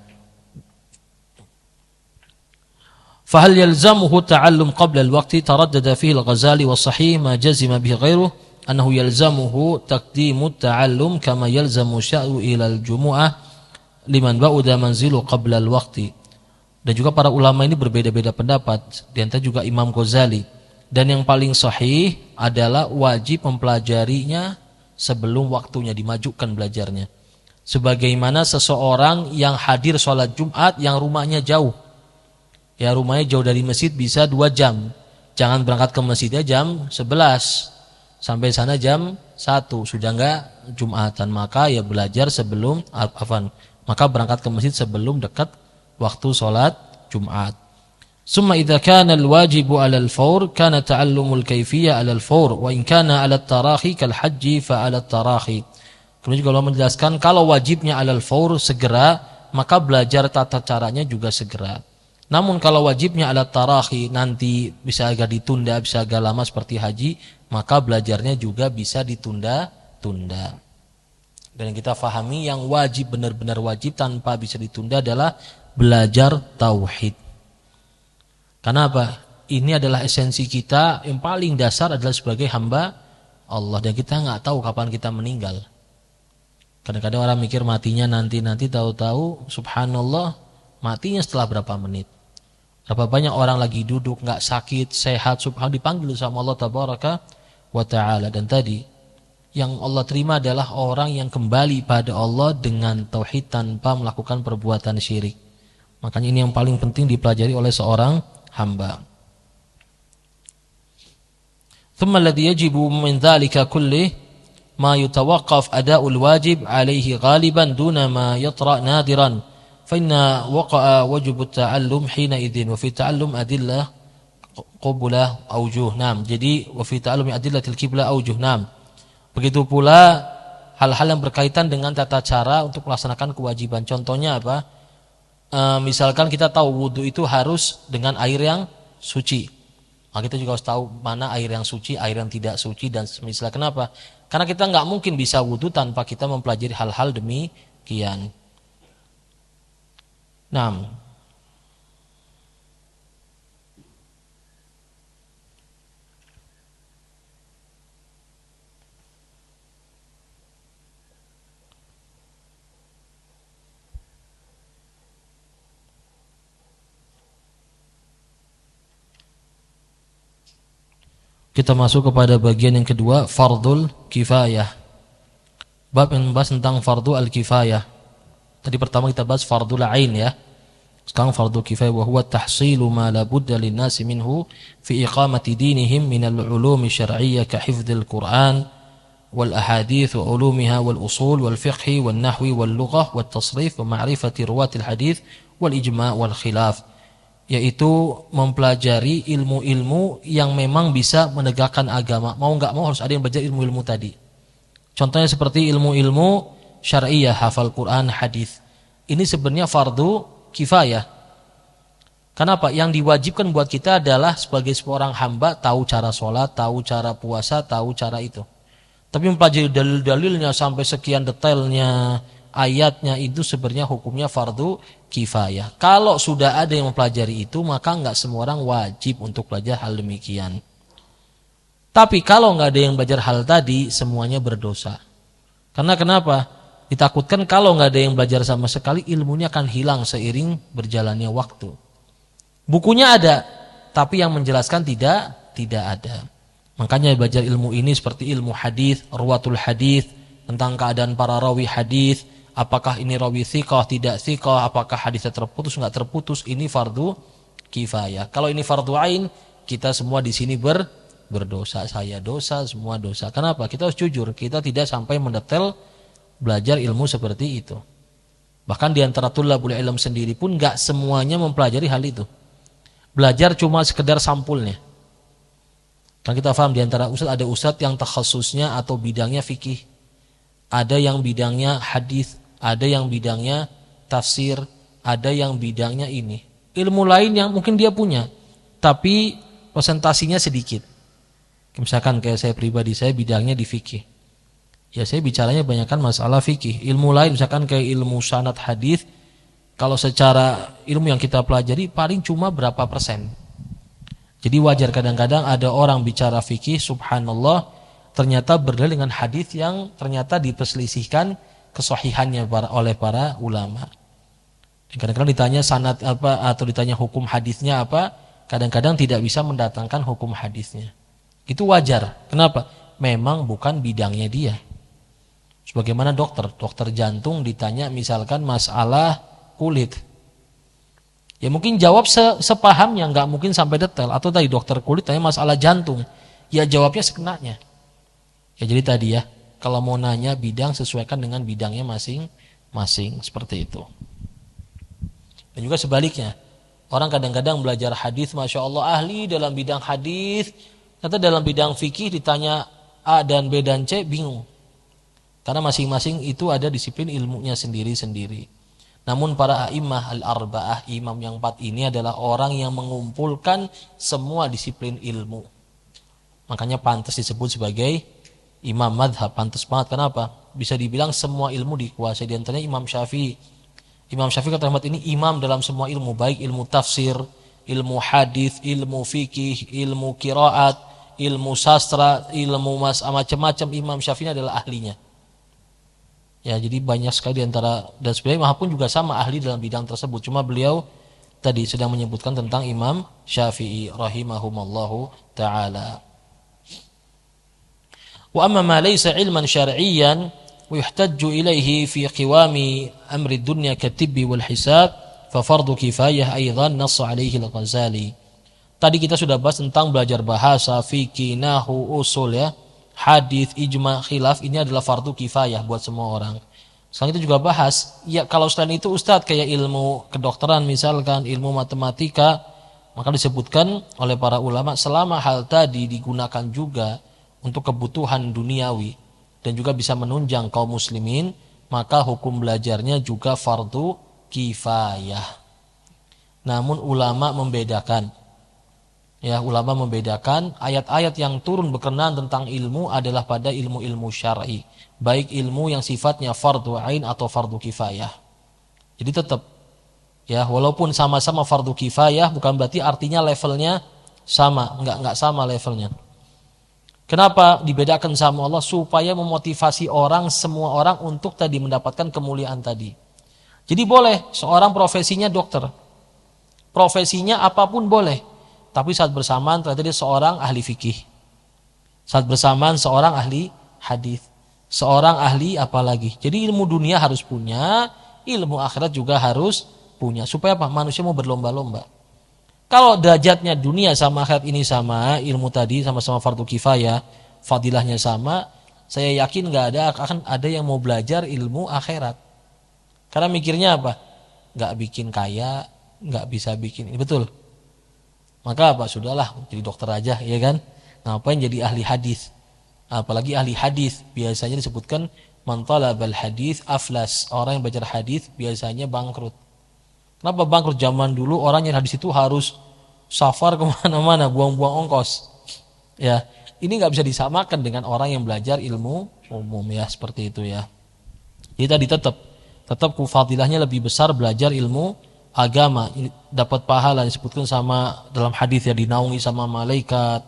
Fahal yalzamuhu ta'allum qabla al-waqti taraddada fihi al-Ghazali wa sahih ma jazima bihi ghairuhu annahu yalzamuhu taqdimu at-ta'allum kama yalzamu sya'u ila al-jumu'ah liman ba'uda manzilu qabla al-waqti. Dan juga para ulama ini berbeda-beda pendapat, di antara juga Imam Ghazali. Dan yang paling sahih adalah wajib mempelajarinya sebelum waktunya, dimajukan belajarnya. Sebagaimana seseorang yang hadir sholat Jumat yang rumahnya jauh. Ya rumahnya jauh dari masjid bisa 2 jam. Jangan berangkat ke masjidnya jam 11. Sampai sana jam 1. Sudah enggak Jumatan. Maka ya belajar sebelum, maka berangkat ke masjid sebelum dekat waktu sholat Jumat. Summa idza kana al-wajibu 'ala al-fawr kana ta'allumul kayfiyah 'ala al-fawr wa in kana 'ala at-tarahi kal hajji fa 'ala at-tarahi. Kemudian juga Allah menjelaskan kalau wajibnya 'ala al-fawr segera, maka belajar tata caranya juga segera. Namun kalau wajibnya 'ala at-tarahi nanti bisa agak ditunda, bisa agak lama seperti haji, maka belajarnya juga bisa ditunda-tunda. Dan yang kita fahami yang wajib benar-benar wajib tanpa bisa ditunda adalah belajar tauhid. Karena apa? Ini adalah esensi kita yang paling dasar adalah sebagai hamba Allah. Dan kita nggak tahu kapan kita meninggal. Kadang-kadang orang mikir matinya nanti tahu-tahu subhanallah matinya setelah berapa menit. Berapa banyak orang lagi duduk nggak sakit, sehat, subhanallah dipanggil sama Allah tabaraka wa ta'ala. Dan tadi yang Allah terima adalah orang yang kembali pada Allah dengan tauhid tanpa melakukan perbuatan syirik. Makanya ini yang paling penting dipelajari oleh seorang hamba. ثم الذي يجب من ذلك كله ما يتوقف أداء الواجب عليه غالبا دون ما يطرأ نادرا فإن وقع وجب التعلم حينئذ وفي التعلم أدلة قبلة أوجه. Naam. Jadi وفي تعلم أدلة القبلة أوجه. Naam. Begitu pula hal-hal yang berkaitan dengan tata cara untuk melaksanakan kewajiban. Contohnya apa? Misalkan kita tahu wudu itu harus dengan air yang suci. Maka kita juga harus tahu mana air yang suci, air yang tidak suci dan misalnya kenapa? Karena kita nggak mungkin bisa wudu tanpa kita mempelajari hal-hal demikian. Nah, kita masuk kepada bagian yang kedua, fardul kifayah. Bab yang membahas tentang fardu al-kifayah. Tadi pertama kita bahas fardul ain ya. Sekarang fardul kifayah wa huwa tahsilu ma la budda lin-nasi minhu fi iqamati dinihim min al-ulum syar'iyyah ka hifdzil Qur'an wal ahadits wa ulumiha wal usul wal fiqh wal nahwi wal lughah wat tasrif wa ma'rifati ruwatil hadits wal ijma' wal khilaf. Yaitu mempelajari ilmu-ilmu yang memang bisa menegakkan agama. Mau nggak mau harus ada yang belajar ilmu-ilmu tadi. Contohnya seperti ilmu-ilmu syar'iyah, hafal Quran, hadis. Ini sebenarnya fardu kifayah. Kenapa? Yang diwajibkan buat kita adalah sebagai seorang hamba tahu cara sholat, tahu cara puasa, tahu cara itu. Tapi mempelajari dalil-dalilnya sampai sekian detailnya, ayatnya itu sebenarnya hukumnya fardu kifayah. Kalau sudah ada yang mempelajari itu, maka nggak semua orang wajib untuk belajar hal demikian. Tapi kalau nggak ada yang belajar hal tadi, semuanya berdosa. Karena kenapa? Ditakutkan kalau nggak ada yang belajar sama sekali, ilmunya akan hilang seiring berjalannya waktu. Bukunya ada, tapi yang menjelaskan tidak ada. Makanya belajar ilmu ini seperti ilmu hadis, ruwatul hadis, tentang keadaan para rawi hadis, apakah ini rawi thiqah, tidak thiqah, apakah hadisnya terputus, nggak terputus, ini fardu kifayah. Kalau ini fardu ain, kita semua di sini berdosa, saya dosa, semua dosa. Kenapa? Kita harus jujur, kita tidak sampai mendetail belajar ilmu seperti itu. Bahkan di antara thulabul ilm sendiri pun nggak semuanya mempelajari hal itu. Belajar cuma sekedar sampulnya. Kan kita paham di antara ustadz ada ustadz yang takhasusnya atau bidangnya fikih, ada yang bidangnya hadis, ada yang bidangnya tafsir, ada yang bidangnya ini. Ilmu lain yang mungkin dia punya, tapi presentasinya sedikit. Misalkan kayak saya pribadi, saya bidangnya di fikih. Ya saya bicaranya banyakkan masalah fikih. Ilmu lain misalkan kayak ilmu sanad hadis, kalau secara ilmu yang kita pelajari paling cuma berapa persen. Jadi wajar kadang-kadang ada orang bicara fikih, subhanallah, ternyata berdalil dengan hadis yang ternyata diperselisihkan kesahihannya oleh para ulama. Kadang-kadang ditanya sanad apa atau ditanya hukum hadisnya apa, kadang-kadang tidak bisa mendatangkan hukum hadisnya. Itu wajar. Kenapa? Memang bukan bidangnya dia. Sebagaimana dokter jantung ditanya misalkan masalah kulit. Ya mungkin jawab sepahamnya, nggak mungkin sampai detail. Atau tadi dokter kulit tanya masalah jantung, ya jawabnya sekenanya. Ya jadi tadi ya, kalau mau nanya bidang sesuaikan dengan bidangnya masing-masing, seperti itu. Dan juga sebaliknya, orang kadang-kadang belajar hadis, masya Allah ahli dalam bidang hadis, ternyata dalam bidang fikih ditanya A dan B dan C bingung. Karena masing-masing itu ada disiplin ilmunya sendiri-sendiri. Namun para a'immah al-arba'ah, imam yang 4 ini adalah orang yang mengumpulkan semua disiplin ilmu. Makanya pantas disebut sebagai imam madhab, pantas banget. Kenapa? Bisa dibilang semua ilmu dikuasai. Di antaranya Imam Syafi'i. Imam Syafi'i kata Ahmad ini imam dalam semua ilmu, baik ilmu tafsir, ilmu hadis, ilmu fikih, ilmu qiraat, ilmu sastra, ilmu macam-macam. Imam Syafi'i adalah ahlinya. Ya, jadi banyak sekali di antara, dan sebenarnya Imam pun juga sama ahli dalam bidang tersebut. Cuma beliau tadi sedang menyebutkan tentang Imam Syafi'i rahimahumallahu taala. Wa amma ma laysa ilman syar'iyyan wa yuhtajju ilayhi fi qiwami amri dunya katibbi wal hisab fa fardu kifayah aidan nass alaihi al-Ghazali. Tadi kita sudah bahas tentang belajar bahasa, fikih, nahwu, usul ya. Hadis, ijma, khilaf ini adalah fardu kifayah buat semua orang. Sekarang kita juga bahas, ya kalau selain itu Ustadz kayak ilmu kedokteran misalkan, ilmu matematika, maka disebutkan oleh para ulama selama hal tadi digunakan juga untuk kebutuhan duniawi dan juga bisa menunjang kaum muslimin, maka hukum belajarnya juga fardu kifayah. Namun ulama membedakan. Ya, ulama membedakan ayat-ayat yang turun berkenaan tentang ilmu adalah pada ilmu-ilmu syar'i, baik ilmu yang sifatnya fardu ain atau fardu kifayah. Jadi tetap ya, walaupun sama-sama fardu kifayah bukan berarti artinya levelnya sama, enggak sama levelnya. Kenapa dibedakan sama Allah? Supaya memotivasi orang, semua orang untuk tadi mendapatkan kemuliaan tadi. Jadi boleh seorang profesinya dokter, profesinya apapun boleh. Tapi saat bersamaan ternyata dia seorang ahli fikih. Saat bersamaan seorang ahli hadis. Seorang ahli apalagi. Jadi ilmu dunia harus punya, ilmu akhirat juga harus punya. Supaya apa? Manusia mau berlomba-lomba. Kalau derajatnya dunia sama akhirat ini sama, ilmu tadi sama-sama fardu kifayah, fadilahnya sama, saya yakin akan ada yang mau belajar ilmu akhirat. Karena mikirnya apa? Nggak bikin kaya, nggak bisa bikin ini. Betul. Maka apa? Sudahlah jadi dokter aja, ya kan? Ngapain jadi ahli hadis? Apalagi ahli hadis biasanya disebutkan Man talabal hadits aflas. Orang yang belajar hadis biasanya bangkrut. Kenapa bangkrut? Zaman dulu orang yang hadis itu harus safar kemana-mana, buang-buang ongkos. Ya, ini nggak bisa disamakan dengan orang yang belajar ilmu umum ya, seperti itu ya. Jadi tadi tetap fadilahnya lebih besar belajar ilmu agama. Ini dapat pahala, disebutkan sama dalam hadis ya, dinaungi sama malaikat,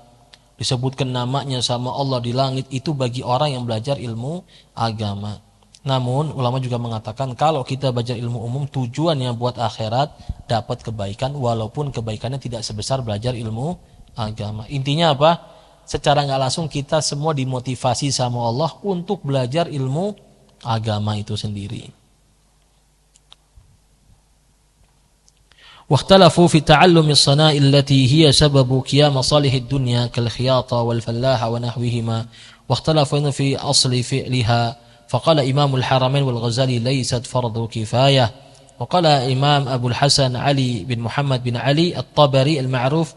disebutkan namanya sama Allah di langit, itu bagi orang yang belajar ilmu agama. Namun ulama juga mengatakan kalau kita belajar ilmu umum tujuannya buat akhirat, dapat kebaikan walaupun kebaikannya tidak sebesar belajar ilmu agama. Intinya apa? Secara nggak langsung kita semua dimotivasi sama Allah untuk belajar ilmu agama itu sendiri. واختلفوا في تعلم الصنائع التي هي سبب قيام مصالح الدنيا كالخياطة والفلاحة ونحوهما واختلفوا في أصل فعلها فقال إمام الحرمين والغزالي ليست فرض كفاية وقال إمام أبو الحسن علي بن محمد بن علي الطبري المعروف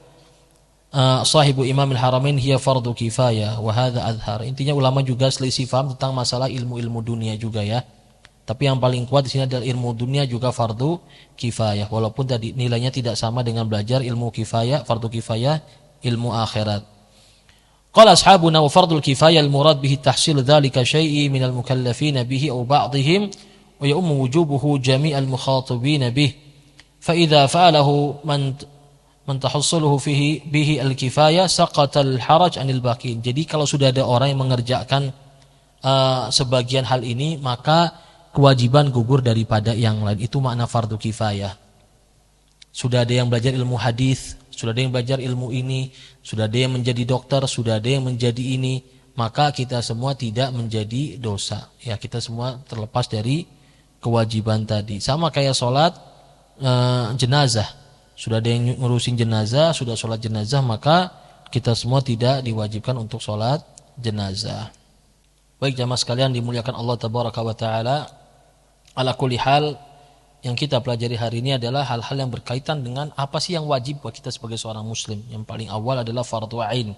صاحب إمام الحرمين هي فرض كفاية وهذا أظهر. Intinya ulama juga selisih paham tentang masalah ilmu-ilmu dunia juga ya. Tapi yang paling kuat di sini adalah ilmu dunia juga fardu kifayah. Walaupun tadi nilainya tidak sama dengan belajar ilmu kifayah, fardu kifayah, ilmu akhirat. Qala ashabuna wa fardul kifayah al-murad bihi tahsil dhalika syai'i min al-mukallafin bihi aw ba'dihim wa ya'ummu wujubuhu jami' al-mukhatibin bihi. Fa idza fa'alahu man tahassuluhu fihi bihi al-kifayah saqata al-haraj 'anil baqin. Jadi kalau sudah ada orang yang mengerjakan sebagian hal ini, maka kewajiban gugur daripada yang lain. Itu makna fardu kifayah. Sudah ada yang belajar ilmu hadis, sudah ada yang belajar ilmu ini, sudah ada yang menjadi dokter, sudah ada yang menjadi ini, maka kita semua tidak menjadi dosa. Ya, kita semua terlepas dari kewajiban tadi. Sama kayak sholat jenazah. Sudah ada yang ngurusin jenazah, sudah sholat jenazah, maka kita semua tidak diwajibkan untuk sholat jenazah. Baik jamaah sekalian dimuliakan Allah tabaraka wa taala. Ala kulli hal, yang kita pelajari hari ini adalah hal-hal yang berkaitan dengan apa sih yang wajib buat kita sebagai seorang muslim. Yang paling awal adalah fardhu ain.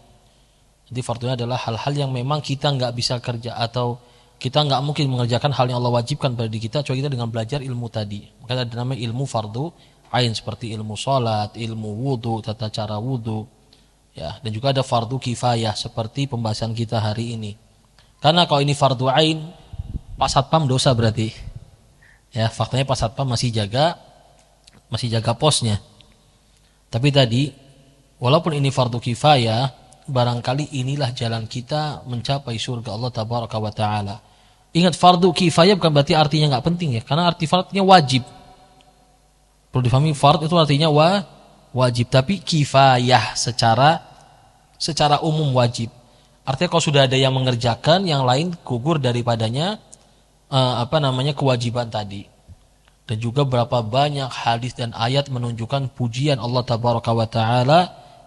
Jadi fardhunya adalah hal-hal yang memang kita nggak bisa kerja atau kita nggak mungkin mengerjakan hal yang Allah wajibkan pada diri kita kecuali kita dengan belajar ilmu tadi. Maka ada namanya ilmu fardhu ain seperti ilmu salat, ilmu wudu, tata cara wudu. Ya, dan juga ada fardhu kifayah seperti pembahasan kita hari ini. Karena kalau ini fardhu ain, Pak Satpam dosa berarti. Ya, faktanya Pak Satpam masih jaga posnya. Tapi tadi, walaupun ini fardu kifayah, barangkali inilah jalan kita mencapai surga Allah tabaraka wa taala. Ingat, fardu kifayah bukan berarti artinya nggak penting ya, karena arti fardnya wajib. Perlu difahami, fard itu artinya wajib, tapi kifayah secara umum wajib. Artinya kalau sudah ada yang mengerjakan, yang lain gugur daripadanya kewajiban tadi. Dan juga berapa banyak hadis dan ayat menunjukkan pujian Allah tabaraka wa taala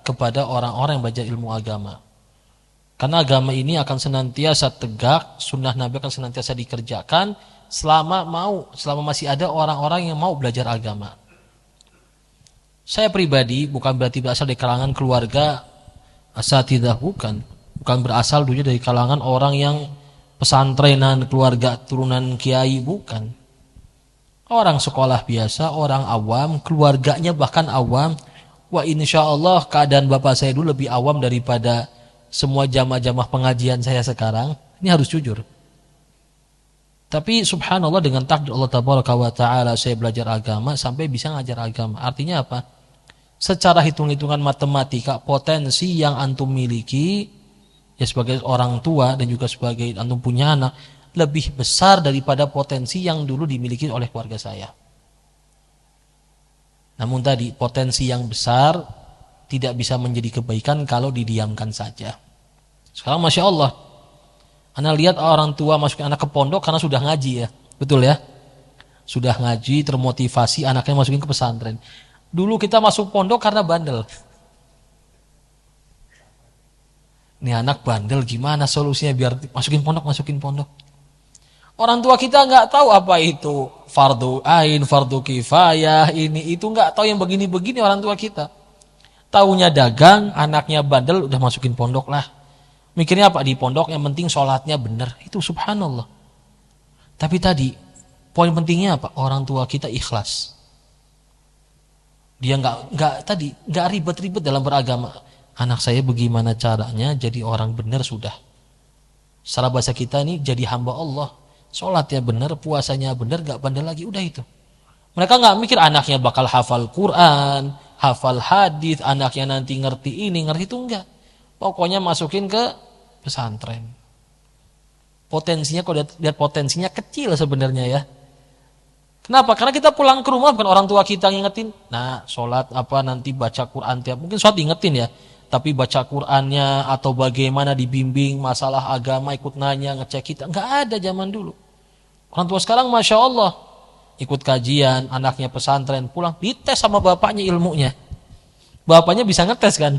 kepada orang-orang yang belajar ilmu agama. Karena agama ini akan senantiasa tegak, sunnah Nabi akan senantiasa dikerjakan selama masih ada orang-orang yang mau belajar agama. Saya pribadi bukan berarti berasal dari kalangan keluarga asatidzah, bukan berasal dulu dari kalangan orang yang pesantrenan, keluarga turunan kiai, bukan. Orang sekolah biasa, orang awam, keluarganya bahkan awam. Wah, insya Allah keadaan bapak saya dulu lebih awam daripada semua jamaah-jamaah pengajian saya sekarang. Ini harus jujur. Tapi subhanallah dengan takdir Allah tabaraka wa ta'ala saya belajar agama sampai bisa ngajar agama. Artinya apa? Secara hitung-hitungan matematika, potensi yang antum miliki ya sebagai orang tua dan juga sebagai antum punya anak lebih besar daripada potensi yang dulu dimiliki oleh keluarga saya. Namun tadi potensi yang besar tidak bisa menjadi kebaikan kalau didiamkan saja. Sekarang Masya Allah, Anda lihat orang tua masukin anak ke pondok karena sudah ngaji ya, betul ya? Sudah ngaji, termotivasi, anaknya masukin ke pesantren. Dulu kita masuk pondok karena bandel. Ini anak bandel, gimana solusinya biar masukin pondok. Orang tua kita nggak tahu apa itu fardu ain, fardu kifayah, ini itu nggak tahu yang begini-begini orang tua kita. Taunya dagang, anaknya bandel, udah masukin pondok lah. Mikirnya apa di pondok? Yang penting sholatnya benar. Itu subhanallah. Tapi tadi poin pentingnya apa? Orang tua kita ikhlas. Dia nggak ribet-ribet dalam beragama. Anak saya bagaimana caranya jadi orang benar sudah. Secara bahasa kita nih jadi hamba Allah. Sholatnya benar, puasanya benar, nggak bandel lagi, udah itu. Mereka nggak mikir anaknya bakal hafal Quran, hafal hadis, anaknya nanti ngerti ini, ngerti itu, enggak. Pokoknya masukin ke pesantren. Potensinya, kalau lihat potensinya kecil sebenarnya ya. Kenapa? Karena kita pulang ke rumah bukan orang tua kita ngingetin. Nah, sholat apa nanti baca Quran tiap. Mungkin sholat diingetin ya. Tapi baca Qurannya atau bagaimana dibimbing masalah agama ikut nanya ngecek kita. Nggak ada zaman dulu. Orang tua sekarang Masya Allah. Ikut kajian, anaknya pesantren, pulang dites sama bapaknya ilmunya. Bapaknya bisa ngetes kan.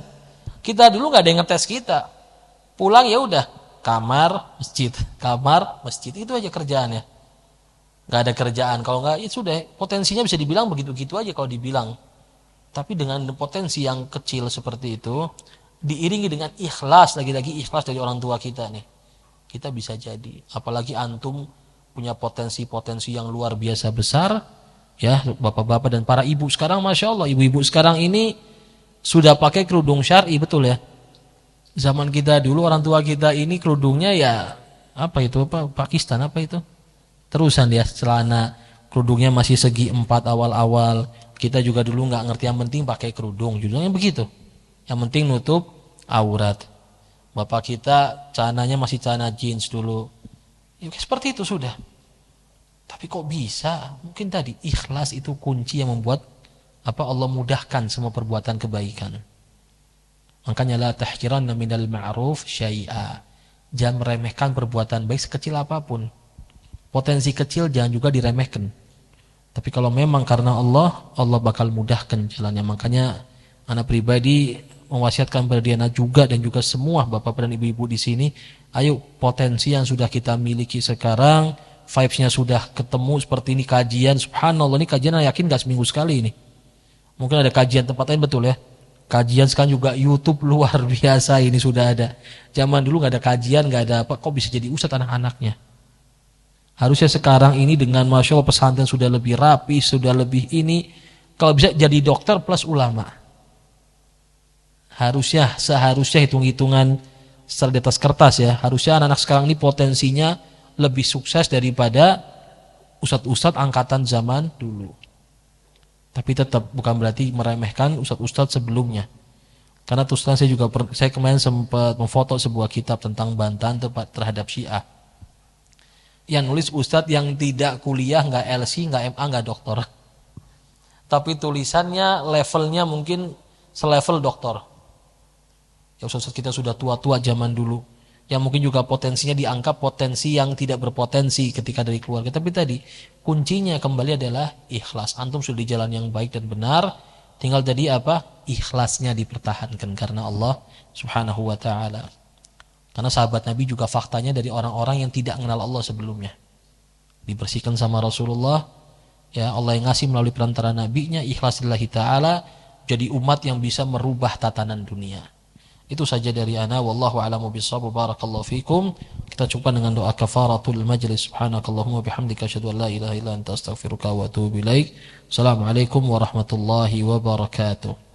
Kita dulu nggak ada yang ngetes kita. Pulang ya udah kamar, masjid. Kamar, masjid. Itu aja kerjaannya. Nggak ada kerjaan. Kalau nggak, ya sudah. Potensinya bisa dibilang begitu-begitu aja kalau dibilang. Tapi dengan potensi yang kecil seperti itu, diiringi dengan ikhlas, lagi-lagi ikhlas dari orang tua kita nih, kita bisa jadi. Apalagi antum punya potensi-potensi yang luar biasa besar, ya bapak-bapak dan para ibu sekarang, Masya Allah, ibu-ibu sekarang ini sudah pakai kerudung syar'i, betul ya. Zaman kita dulu orang tua kita ini kerudungnya ya apa itu, apa Pakistan apa itu, terusan dia celana, kerudungnya masih segi 4 awal-awal. Kita juga dulu nggak ngerti, yang penting pakai kerudung, judulnya begitu. Yang penting nutup aurat. Bapak kita celananya masih celana jeans dulu. Ya, seperti itu sudah. Tapi kok bisa? Mungkin tadi ikhlas itu kunci yang membuat Allah mudahkan semua perbuatan kebaikan. Makanya la tahqiranna minal ma'ruf syai'a. Jangan meremehkan perbuatan baik sekecil apapun. Potensi kecil jangan juga diremehkan. Tapi kalau memang karena Allah bakal mudahkan jalannya. Makanya anak pribadi mewasiatkan pada Diana juga dan juga semua bapak dan ibu-ibu di sini, ayo potensi yang sudah kita miliki sekarang, vibes-nya sudah ketemu seperti ini kajian, subhanallah ini kajian yakin gak seminggu sekali ini. Mungkin ada kajian tempat lain, betul ya. Kajian sekarang juga YouTube luar biasa ini sudah ada. Zaman dulu gak ada kajian, gak ada apa, kok bisa jadi ustadz anak-anaknya. Harusnya sekarang ini dengan Masya Allah pesantren sudah lebih rapi, sudah lebih ini. Kalau bisa jadi dokter plus ulama. Seharusnya hitung-hitungan secara di atas kertas ya. Harusnya anak-anak sekarang ini potensinya lebih sukses daripada ustadz-ustadz angkatan zaman dulu. Tapi tetap bukan berarti meremehkan ustadz-ustadz sebelumnya. Karena terus terang saya kemarin sempat memfoto sebuah kitab tentang bantahan terhadap Syiah. Yang nulis ustadz yang tidak kuliah, nggak LC, nggak MA, nggak doktor. Tapi tulisannya levelnya mungkin selevel doktor. Ya ustadz kita sudah tua-tua zaman dulu. Yang mungkin juga potensinya dianggap potensi yang tidak berpotensi ketika dari keluarga. Tapi tadi kuncinya kembali adalah ikhlas. Antum sudah di jalan yang baik dan benar. Tinggal tadi apa? Ikhlasnya dipertahankan karena Allah Subhanahu wa ta'ala. Karena sahabat Nabi juga faktanya dari orang-orang yang tidak mengenal Allah sebelumnya. Dibersihkan sama Rasulullah. Ya, Allah yang ngasih melalui perantara nabinya, ikhlas lillahi ta'ala, jadi umat yang bisa merubah tatanan dunia. Itu saja dari ana, wallahu a'lamu bissawab, barakallahu fikum. Kita cukup dengan doa kafaratul majlis. Subhanakallahumma bihamdika asyhadu an la ilaha illa anta astaghfiruka wa atubu ilaik. Assalamualaikum warahmatullahi wabarakatuh.